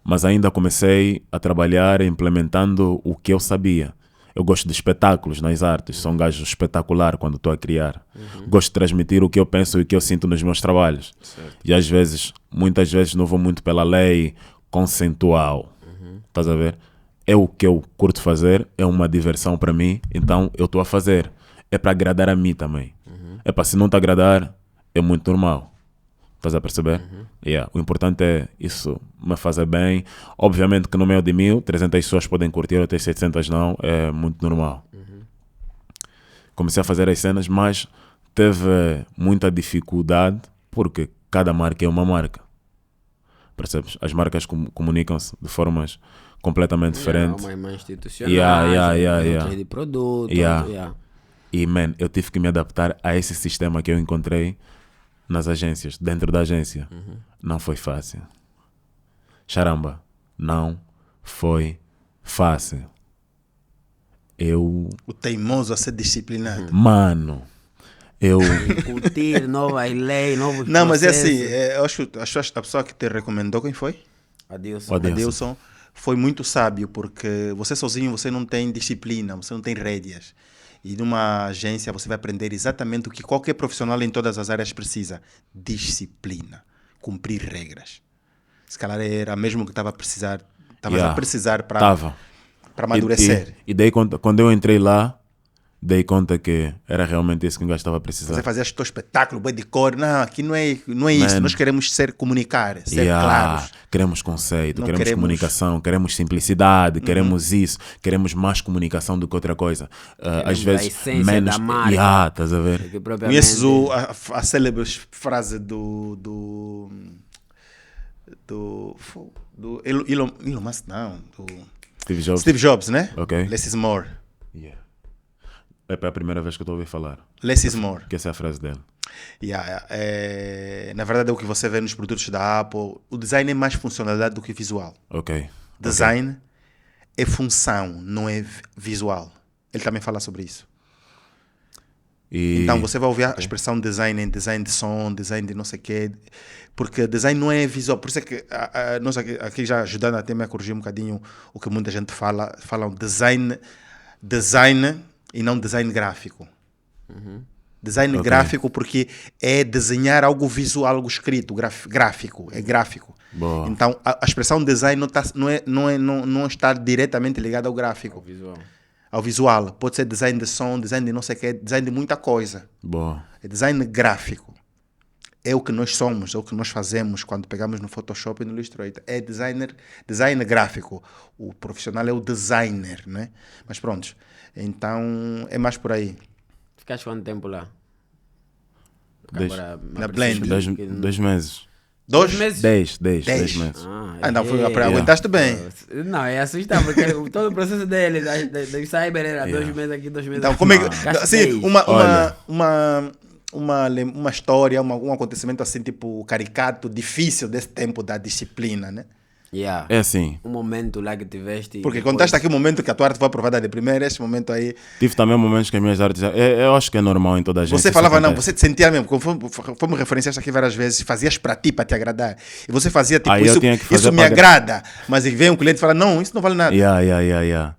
Mas ainda comecei a trabalhar implementando o que eu sabia. Eu gosto de espetáculos nas artes, sou um gajo espetacular quando estou a criar. Gosto de transmitir o que eu penso e o que eu sinto nos meus trabalhos. Certo. E às vezes, muitas vezes não vou muito pela lei conceitual. Estás a ver? É o que eu curto fazer, é uma diversão para mim, então eu estou a fazer. É para agradar a mim também. É para se não te agradar, é muito normal. Estás a perceber? O importante é isso me fazer bem. Obviamente que no meio de 1.300 pessoas podem curtir, outras 700 não. É muito normal. Comecei a fazer as cenas, mas teve muita dificuldade porque cada marca é uma marca. Percebes? As marcas comunicam-se de formas completamente diferentes. Uma institucional, de produto. E, man, eu tive que me adaptar a esse sistema que eu encontrei nas agências, dentro da agência. Não foi fácil. Charamba, não foi fácil. O teimoso a ser disciplinado. Mano, Curtir novas leis, novos Não, mas é processos. assim, eu acho a pessoa que te recomendou, quem foi? Adilson. Adilson. Foi muito sábio, porque você sozinho você não tem disciplina, você não tem rédeas. E numa agência você vai aprender exatamente o que qualquer profissional em todas as áreas precisa. Disciplina. Cumprir regras. Se calhar era mesmo que estava a precisar para amadurecer. E dei conta, quando eu entrei lá, dei conta que era realmente isso que um gajo estava a precisar. Você fazia o teu espetáculo, boi de cor. Não, aqui não é isso. Nós queremos comunicar, ser claros. Queremos conceito, queremos comunicação, queremos simplicidade, queremos isso, queremos mais comunicação do que outra coisa. Às vezes, menos. Da marca. Estás a ver? Conheces a célebre frase do Elon Musk, não, do Steve Jobs, né? Okay. Less is more. Yeah. É a primeira vez que eu estou a ouvir falar. Less is more. Que essa é a frase dele. Na verdade é o que você vê nos produtos da Apple. O design é mais funcionalidade do que visual. Design é função, não é visual. Ele também fala sobre isso. Então você vai ouvir a expressão design em design de som, design de não sei o quê, porque design não é visual. Por isso é que nós aqui já ajudando até me a corrigir um bocadinho o que muita gente falam design e não design gráfico. Design gráfico porque é desenhar algo visual, algo escrito, gráfico, é gráfico. Boa. Então a expressão design não está diretamente ligada ao gráfico. Ao visual. Pode ser design de som, design de não sei o que, design de muita coisa. Boa. É design gráfico. É o que nós somos, é o que nós fazemos quando pegamos no Photoshop e no Illustrator. É design gráfico. O profissional é o designer, né? Mas pronto. Então, é mais por aí. Ficaste quanto tempo lá? Na Blend. 2 meses. 2 meses? 10 meses. Aguentaste bem. Não, é assustador, porque todo o processo dele, do cyber, era 2 meses aqui, 2 meses então, aqui. Como é que, assim, uma história, um acontecimento assim, tipo, caricato, difícil desse tempo da disciplina, né? Yeah. É assim. Um momento lá que tiveste... Porque depois... contaste aqui o momento que a tua arte foi aprovada de primeira, esse momento aí... Tive também momentos que as minhas artes... eu acho que é normal em toda a gente. Você isso falava, não, acontece. você te sentia mesmo, como referenciaste aqui várias vezes, fazias para ti, para te agradar. E você fazia tipo, Aí eu tinha que fazer isso me pra- agrada. Mas vem um cliente e fala, não, isso não vale nada. Yeah.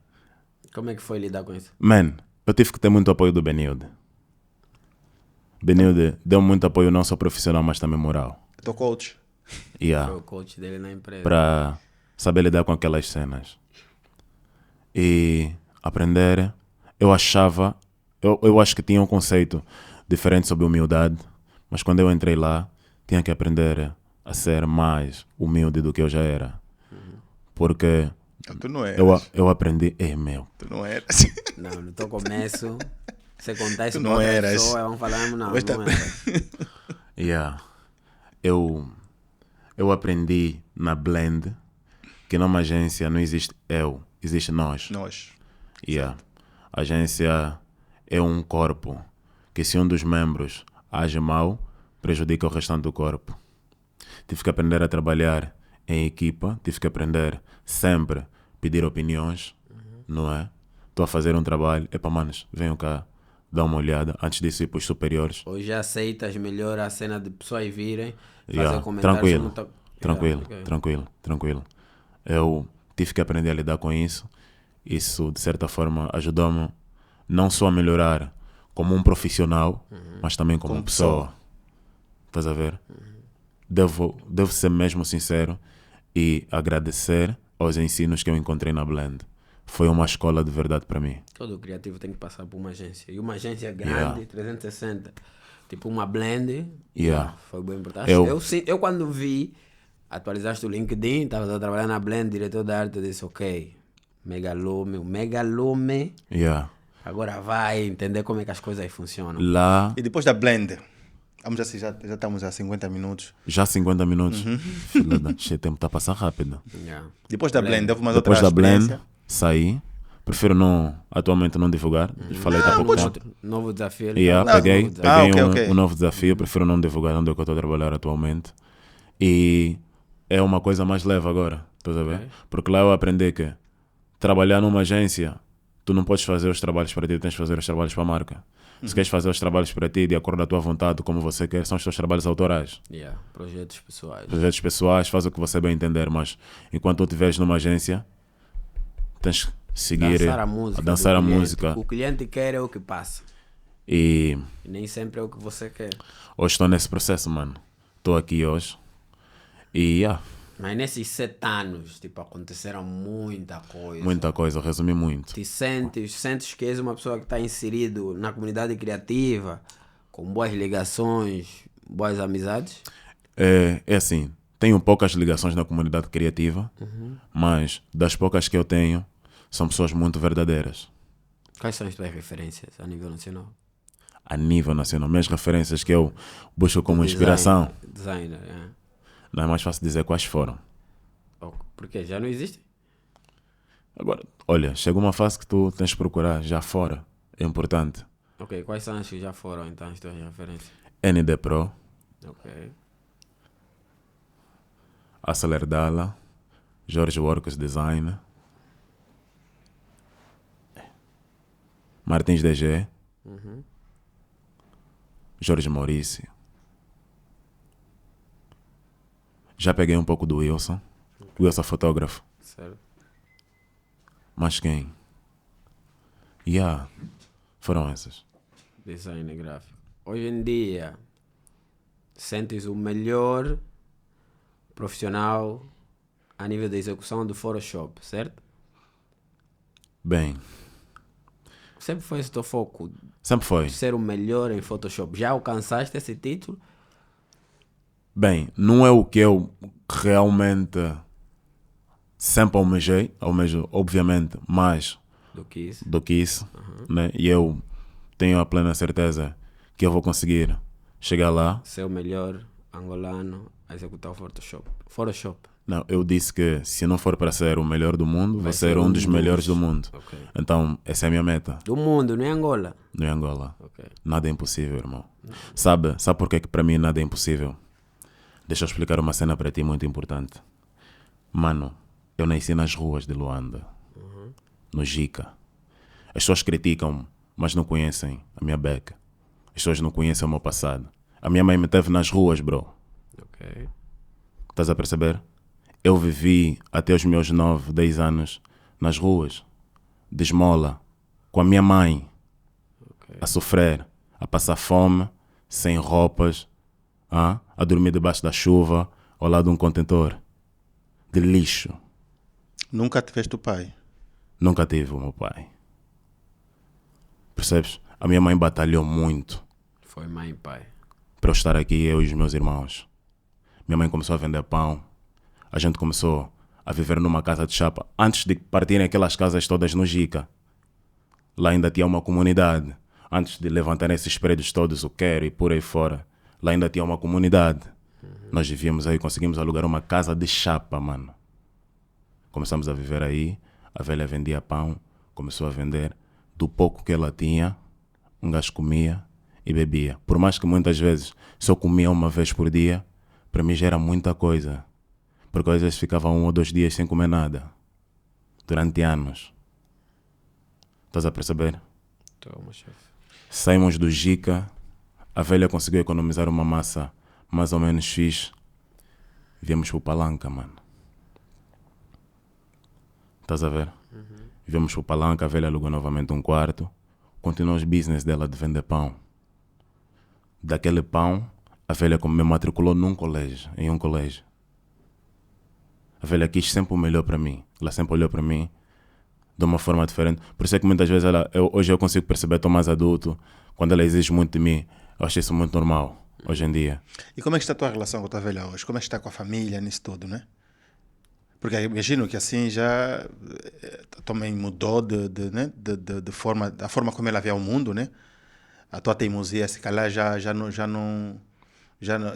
Como é que foi lidar com isso? Man, eu tive que ter muito apoio do Benilde. Benilde deu muito apoio não só profissional, mas também moral. Teu coach. Foi o coach dele na empresa. Para saber lidar com aquelas cenas. E aprender, eu acho que tinha um conceito diferente sobre humildade, mas quando eu entrei lá, tinha que aprender a ser mais humilde do que eu já era. Porque Tu não eras. eu aprendi, meu, Tu não eras. Não, no teu começo, você contar isso Tu para não outra eras. pessoa, vão falar, não Hoje tá- era. yeah. Eu aprendi na Blend que numa agência não existe eu, existe nós. Nós. Yeah. A agência é um corpo que se um dos membros age mal, prejudica o restante do corpo. Tive que aprender a trabalhar em equipa, tive que aprender sempre pedir opiniões, não é? Estou a fazer um trabalho, manos, venham cá, dá uma olhada, antes disso ir para os superiores. Hoje aceitas melhor a cena de pessoas virem, fazer Yeah, comentários... Tranquilo. Eu tive que aprender a lidar com isso. Isso, de certa forma, ajudou-me não só a melhorar como um profissional, mas também como pessoa. Estás a ver? Devo ser mesmo sincero e agradecer aos ensinos que eu encontrei na Blend. Foi uma escola de verdade para mim. Todo criativo tem que passar por uma agência. E uma agência grande, 360. Tipo uma Blend. Foi bem importante. Eu quando vi, atualizaste o LinkedIn, estavas a trabalhar na Blend, diretor da arte, eu disse, ok, Megalume. Yeah. Agora vai entender como é que as coisas funcionam. Lá, E depois da Blend, vamos assim, já estamos a 50 minutos. já 50 minutos. Filha da... O tempo está a passar rápido. Yeah. Depois da Blend, houve mais Depois outra da Blend, experiência. saí. Prefiro atualmente não divulgar. Falei há pouco tempo. Novo desafio. Peguei ok. um novo desafio. Prefiro não divulgar onde é que eu estou a trabalhar atualmente. E é uma coisa mais leve agora. Estás a ver? Ok. Porque lá eu aprendi que trabalhar numa agência, tu não podes fazer os trabalhos para ti, tens de fazer os trabalhos para a marca. Se queres fazer os trabalhos para ti de acordo com a tua vontade, como você quer, são os teus trabalhos autorais. Yeah. Projetos pessoais. Projetos pessoais, faz o que você bem entender, mas enquanto tu estiveres numa agência, tens que seguir Dançar a música. dançar do a cliente. música. O cliente quer é o que passa. E E nem sempre é o que você quer. hoje estou nesse processo, mano. Estou aqui hoje. E Mas nesses 7 anos, tipo, aconteceram muita coisa. muita coisa, resumi muito. Te sentes que és uma pessoa que está inserido na comunidade criativa, com boas ligações, boas amizades? É assim, tenho poucas ligações na comunidade criativa, mas das poucas que eu tenho, são pessoas muito verdadeiras. Quais são as tuas referências a nível nacional? A nível nacional, minhas referências que eu busco como inspiração, Designer, é. não é mais fácil dizer quais foram. Porque já não existe? Agora, olha, chega uma fase que tu tens que procurar já fora, é importante. Ok, quais são as que já foram então as tuas referências? ND Pro, Ok. Aceleradala, Jorge Works Design, Martins DG, Jorge Maurício. Já peguei um pouco do Wilson, Wilson fotógrafo, Certo. mas quem? Foram essas. Design gráfico. Hoje em dia, sentes o melhor profissional a nível de execução do Photoshop, certo? Bem, Sempre foi esse teu foco, sempre foi. ser o melhor em Photoshop. Já alcançaste esse título? Bem, não é o que eu realmente sempre almejo obviamente mais Do que isso? do que isso, né? E eu tenho a plena certeza que eu vou conseguir chegar lá. Ser o melhor angolano a executar o Photoshop. Photoshop. Não, eu disse que se não for para ser o melhor do mundo, vou Vai ser ser um um dos dos. melhores do mundo. Ok. Então, essa é a minha meta. Do mundo, não é Angola? Não é Angola. Ok. Nada é impossível, irmão. Sabe por que para mim nada é impossível? Deixa eu explicar uma cena para ti muito importante. Mano, eu nasci nas ruas de Luanda, no Jica. As pessoas criticam, mas não conhecem a minha beca. As pessoas não conhecem o meu passado. A minha mãe me teve nas ruas, bro. Ok. Estás a perceber? Eu vivi até os meus 9, 10 anos nas ruas, de esmola, com a minha mãe, a sofrer, a passar fome, sem roupas, a dormir debaixo da chuva, ao lado de um contentor de lixo. Nunca tiveste o pai? Nunca tive o meu pai. Percebes? A minha mãe batalhou muito Foi mãe e pai. para eu estar aqui, eu e os meus irmãos. Minha mãe começou a vender pão. A gente começou a viver numa casa de chapa. Antes de partirem aquelas casas todas no Jica, lá ainda tinha uma comunidade. Antes de levantarem esses prédios todos, o Quero e por aí fora, lá ainda tinha uma comunidade. Nós vivíamos aí, conseguimos alugar uma casa de chapa, mano. Começamos a viver aí. A velha vendia pão, começou a vender. Do pouco que ela tinha, um gajo comia e bebia. Por mais que muitas vezes só comia uma vez por dia, para mim já era muita coisa. Porque às vezes ficava 1 ou 2 dias sem comer nada. Durante anos. Estás a perceber? Toma, chefe. Saímos do Jica, a velha conseguiu economizar uma massa mais ou menos fixe. Viemos pro Palanca, mano. Estás a ver? Viemos pro Palanca, a velha alugou novamente um quarto. Continuou os business dela de vender pão. Daquele pão, a velha me matriculou em um colégio. A velha quis sempre o melhor para mim. Ela sempre olhou para mim de uma forma diferente. Por isso é que muitas vezes hoje eu consigo perceber, estou mais adulto, quando ela exige muito de mim, eu acho isso muito normal, hoje em dia. E como é que está a tua relação com a tua velha hoje? Como é que está com a família nisso tudo, né? Porque imagino que assim já também mudou de forma, da forma como ela vê o mundo, né? A tua teimosia, se calhar já não,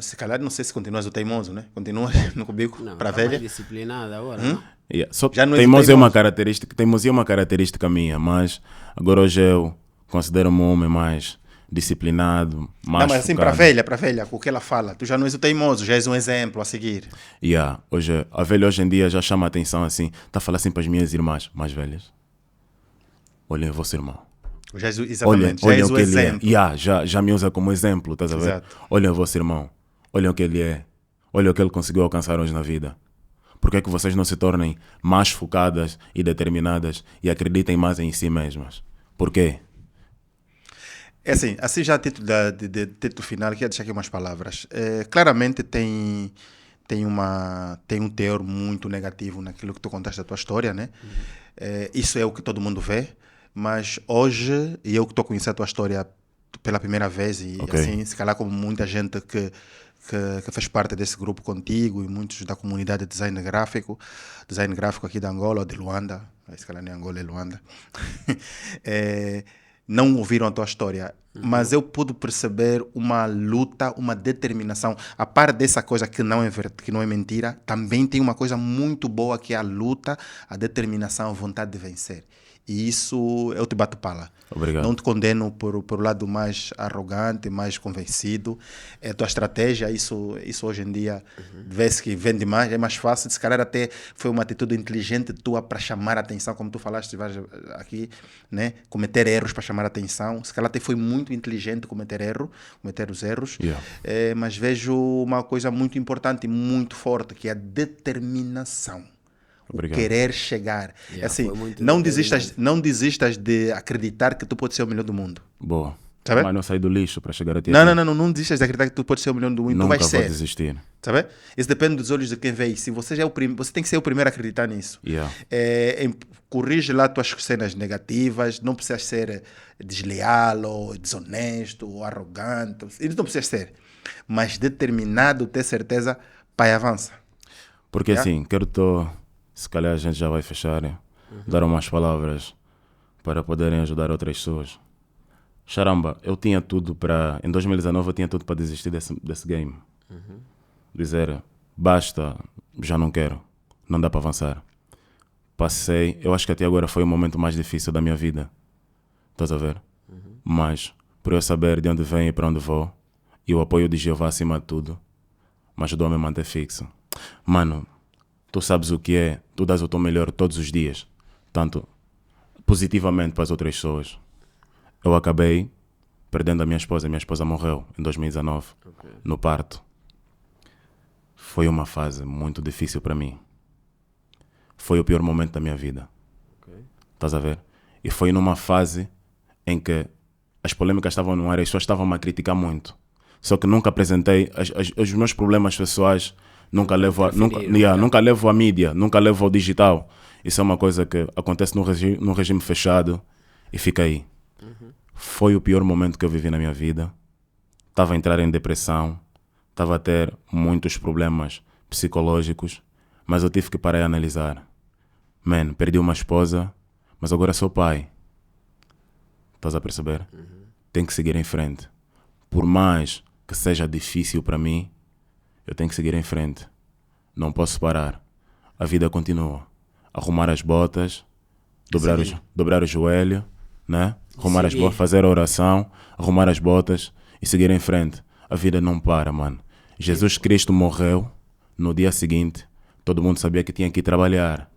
se calhar não sei se continuas o teimoso, né? Continuas no cubico para a velha. Mais disciplinada agora, não? Yeah. Só Já não és teimosia é teimoso. uma característica, teimosia é uma característica minha, mas agora hoje eu considero-me um homem mais disciplinado, mais Não, mas assim, focado. para a velha, com o que ela fala, tu já não és o teimoso, já és um exemplo a seguir. Yeah. A velha hoje em dia já chama a atenção assim, está a falar assim para as minhas irmãs mais velhas. Olhem, vosso irmão. Já és, exatamente, já Olhem és o o que ele é. exemplo. Já me usa como exemplo, estás a ver? Exato. Olhem o vosso irmão, olhem o que ele é, olhem o que ele conseguiu alcançar hoje na vida. Por que é que vocês não se tornem mais focadas e determinadas e acreditem mais em si mesmas? Por quê? É assim já a título de título final, queria deixar aqui umas palavras. Claramente tem um teor muito negativo naquilo que tu contaste da tua história, né? Isso é o que todo mundo vê, mas hoje, e eu que estou a conhecer a tua história pela primeira vez, e Ok. assim, se calhar como muita gente que fez parte desse grupo contigo e muitos da comunidade de design gráfico aqui de Angola ou de Luanda, se calhar nem Angola, é Luanda, não ouviram a tua história, mas eu pude perceber uma luta, uma determinação. A par dessa coisa que não é mentira, também tem uma coisa muito boa que é a luta, a determinação, a vontade de vencer. E isso eu te bato pala. Obrigado. Não te condeno por o lado mais arrogante, mais convencido. É a tua estratégia, isso hoje em dia vê-se que vende mais, é mais fácil. Se calhar até foi uma atitude inteligente tua para chamar a atenção, como tu falaste aqui, né? Cometer erros para chamar a atenção. Se calhar até foi muito inteligente cometer os erros. Yeah. Mas vejo uma coisa muito importante e muito forte, que é a determinação. Obrigado. O querer chegar. Yeah, Assim, foi muito não determinante. desistas de acreditar que tu podes ser o melhor do mundo. Boa. Sabe? Mas não sair do lixo para chegar a ti. Não desistas de acreditar que tu podes ser o melhor do mundo. Tu Nunca vais vou ser. desistir. Sabe? Isso depende dos olhos de quem vê. Se você já é você tem que ser o primeiro a acreditar nisso. Yeah. Corrige lá tuas cenas negativas. Não precisas ser desleal ou desonesto ou arrogante. Isso não precisas ser. Mas determinado, ter certeza, pai, avança. Porque Yeah. assim, se calhar a gente já vai fechar, dar umas palavras para poderem ajudar outras pessoas. Charamba, eu tinha tudo para... Em 2019 eu tinha tudo para desistir desse game. Dizer, basta, já não quero, não dá para avançar. Passei, eu acho que até agora foi o momento mais difícil da minha vida. Estás a ver? Mas, por eu saber de onde venho e para onde vou, e o apoio de Jeová acima de tudo, me ajudou a me manter fixo. Mano, tu sabes o que é, tu dás o teu melhor todos os dias, tanto positivamente para as outras pessoas. Eu acabei perdendo a minha esposa morreu em 2019, no parto. Foi uma fase muito difícil para mim. Foi o pior momento da minha vida. Estás a ver? E foi numa fase em que as polêmicas estavam no ar e as pessoas estavam a criticar muito. Só que nunca apresentei os meus problemas pessoais, nunca levo a mídia, nunca levo ao digital. Isso é uma coisa que acontece num regime fechado e fica aí. Foi o pior momento que eu vivi na minha vida. Estava a entrar em depressão, estava a ter muitos problemas psicológicos, mas eu tive que parar e analisar. Man, perdi uma esposa, mas agora sou pai. Estás a perceber? Tenho que seguir em frente. Por mais que seja difícil para mim, eu tenho que seguir em frente. Não posso parar. A vida continua. Arrumar as botas, dobrar o joelho, né? Arrumar as botas, fazer a oração, arrumar as botas e seguir em frente. A vida não para, mano. Jesus Cristo morreu, no dia seguinte, todo mundo sabia que tinha que ir trabalhar.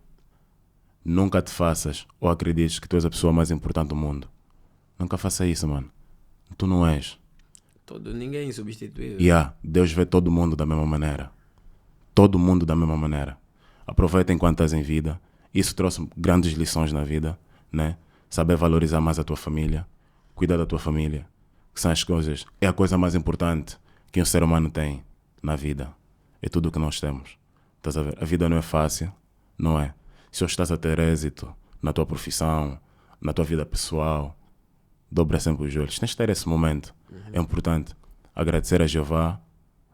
Nunca te faças ou acredites que tu és a pessoa mais importante do mundo. Nunca faça isso, mano. Tu não és. Ninguém é substituível. Deus vê todo mundo da mesma maneira. Todo mundo da mesma maneira. Aproveita enquanto estás em vida. Isso trouxe grandes lições na vida, né? Saber valorizar mais a tua família. Cuidar da tua família. Que são as coisas. É a coisa mais importante que um ser humano tem na vida. É tudo o que nós temos. Estás a ver? A vida não é fácil, não é? Se hoje estás a ter êxito na tua profissão, na tua vida pessoal, dobra sempre os joelhos. Tens de ter esse momento. É importante agradecer a Jeová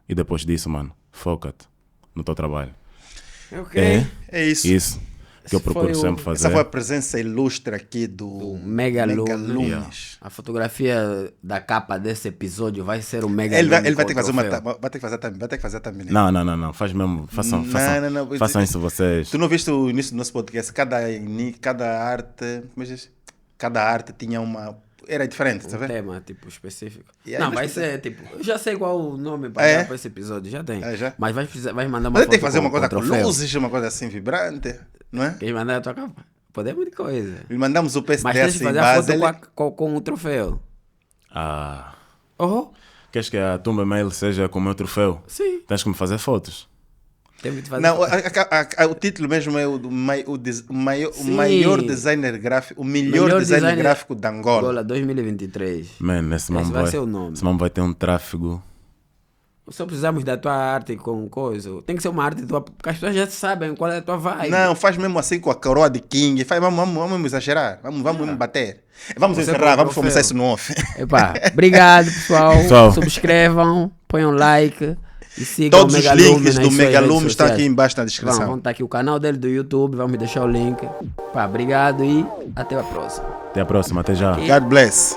e depois disso, mano, foca-te no teu trabalho. É isso. Isso que eu procuro sempre fazer. Essa foi a presença ilustre aqui do Megalumes. A fotografia da capa desse episódio vai ser o Megalumes. Ele vai ter que fazer vai ter que fazer também. Não. Faz mesmo. Façam isso vocês. Tu não viste o início do nosso podcast? Cada arte tinha uma... Era diferente, tá vendo? Tema, tipo, específico. Não, vai ser, tipo... Eu já sei qual o nome para esse episódio, já tem. Já? Mas vai mandar uma foto. Tem que fazer uma coisa com luzes, uma coisa assim vibrante, não é? Queres mandar a tua capa? Podemos de coisa. E mandamos o PSD mas tens assim que fazer a foto com o troféu. Queres que a tumba mail seja com o meu troféu? Sim. Tens que me fazer fotos. Não, o título mesmo é o maior designer gráfico, o melhor designer gráfico de Angola. Angola 2023. Man, esse vai ser o nome. Esse nome vai ter um tráfego. Só precisamos da tua arte com coisa. Tem que ser uma arte tua, porque as pessoas já sabem qual é a tua vibe. Não, faz mesmo assim com a coroa de King. Vamos exagerar. Vamos bater. Vamos encerrar, vamos começar isso no off. Obrigado, pessoal. Subscrevam, ponham like. E sigam todos os links do Megalumes estão aqui embaixo na descrição. Vamos estar aqui o canal dele do YouTube, vamos deixar o link. Obrigado e até a próxima. Até a próxima, até já. God bless.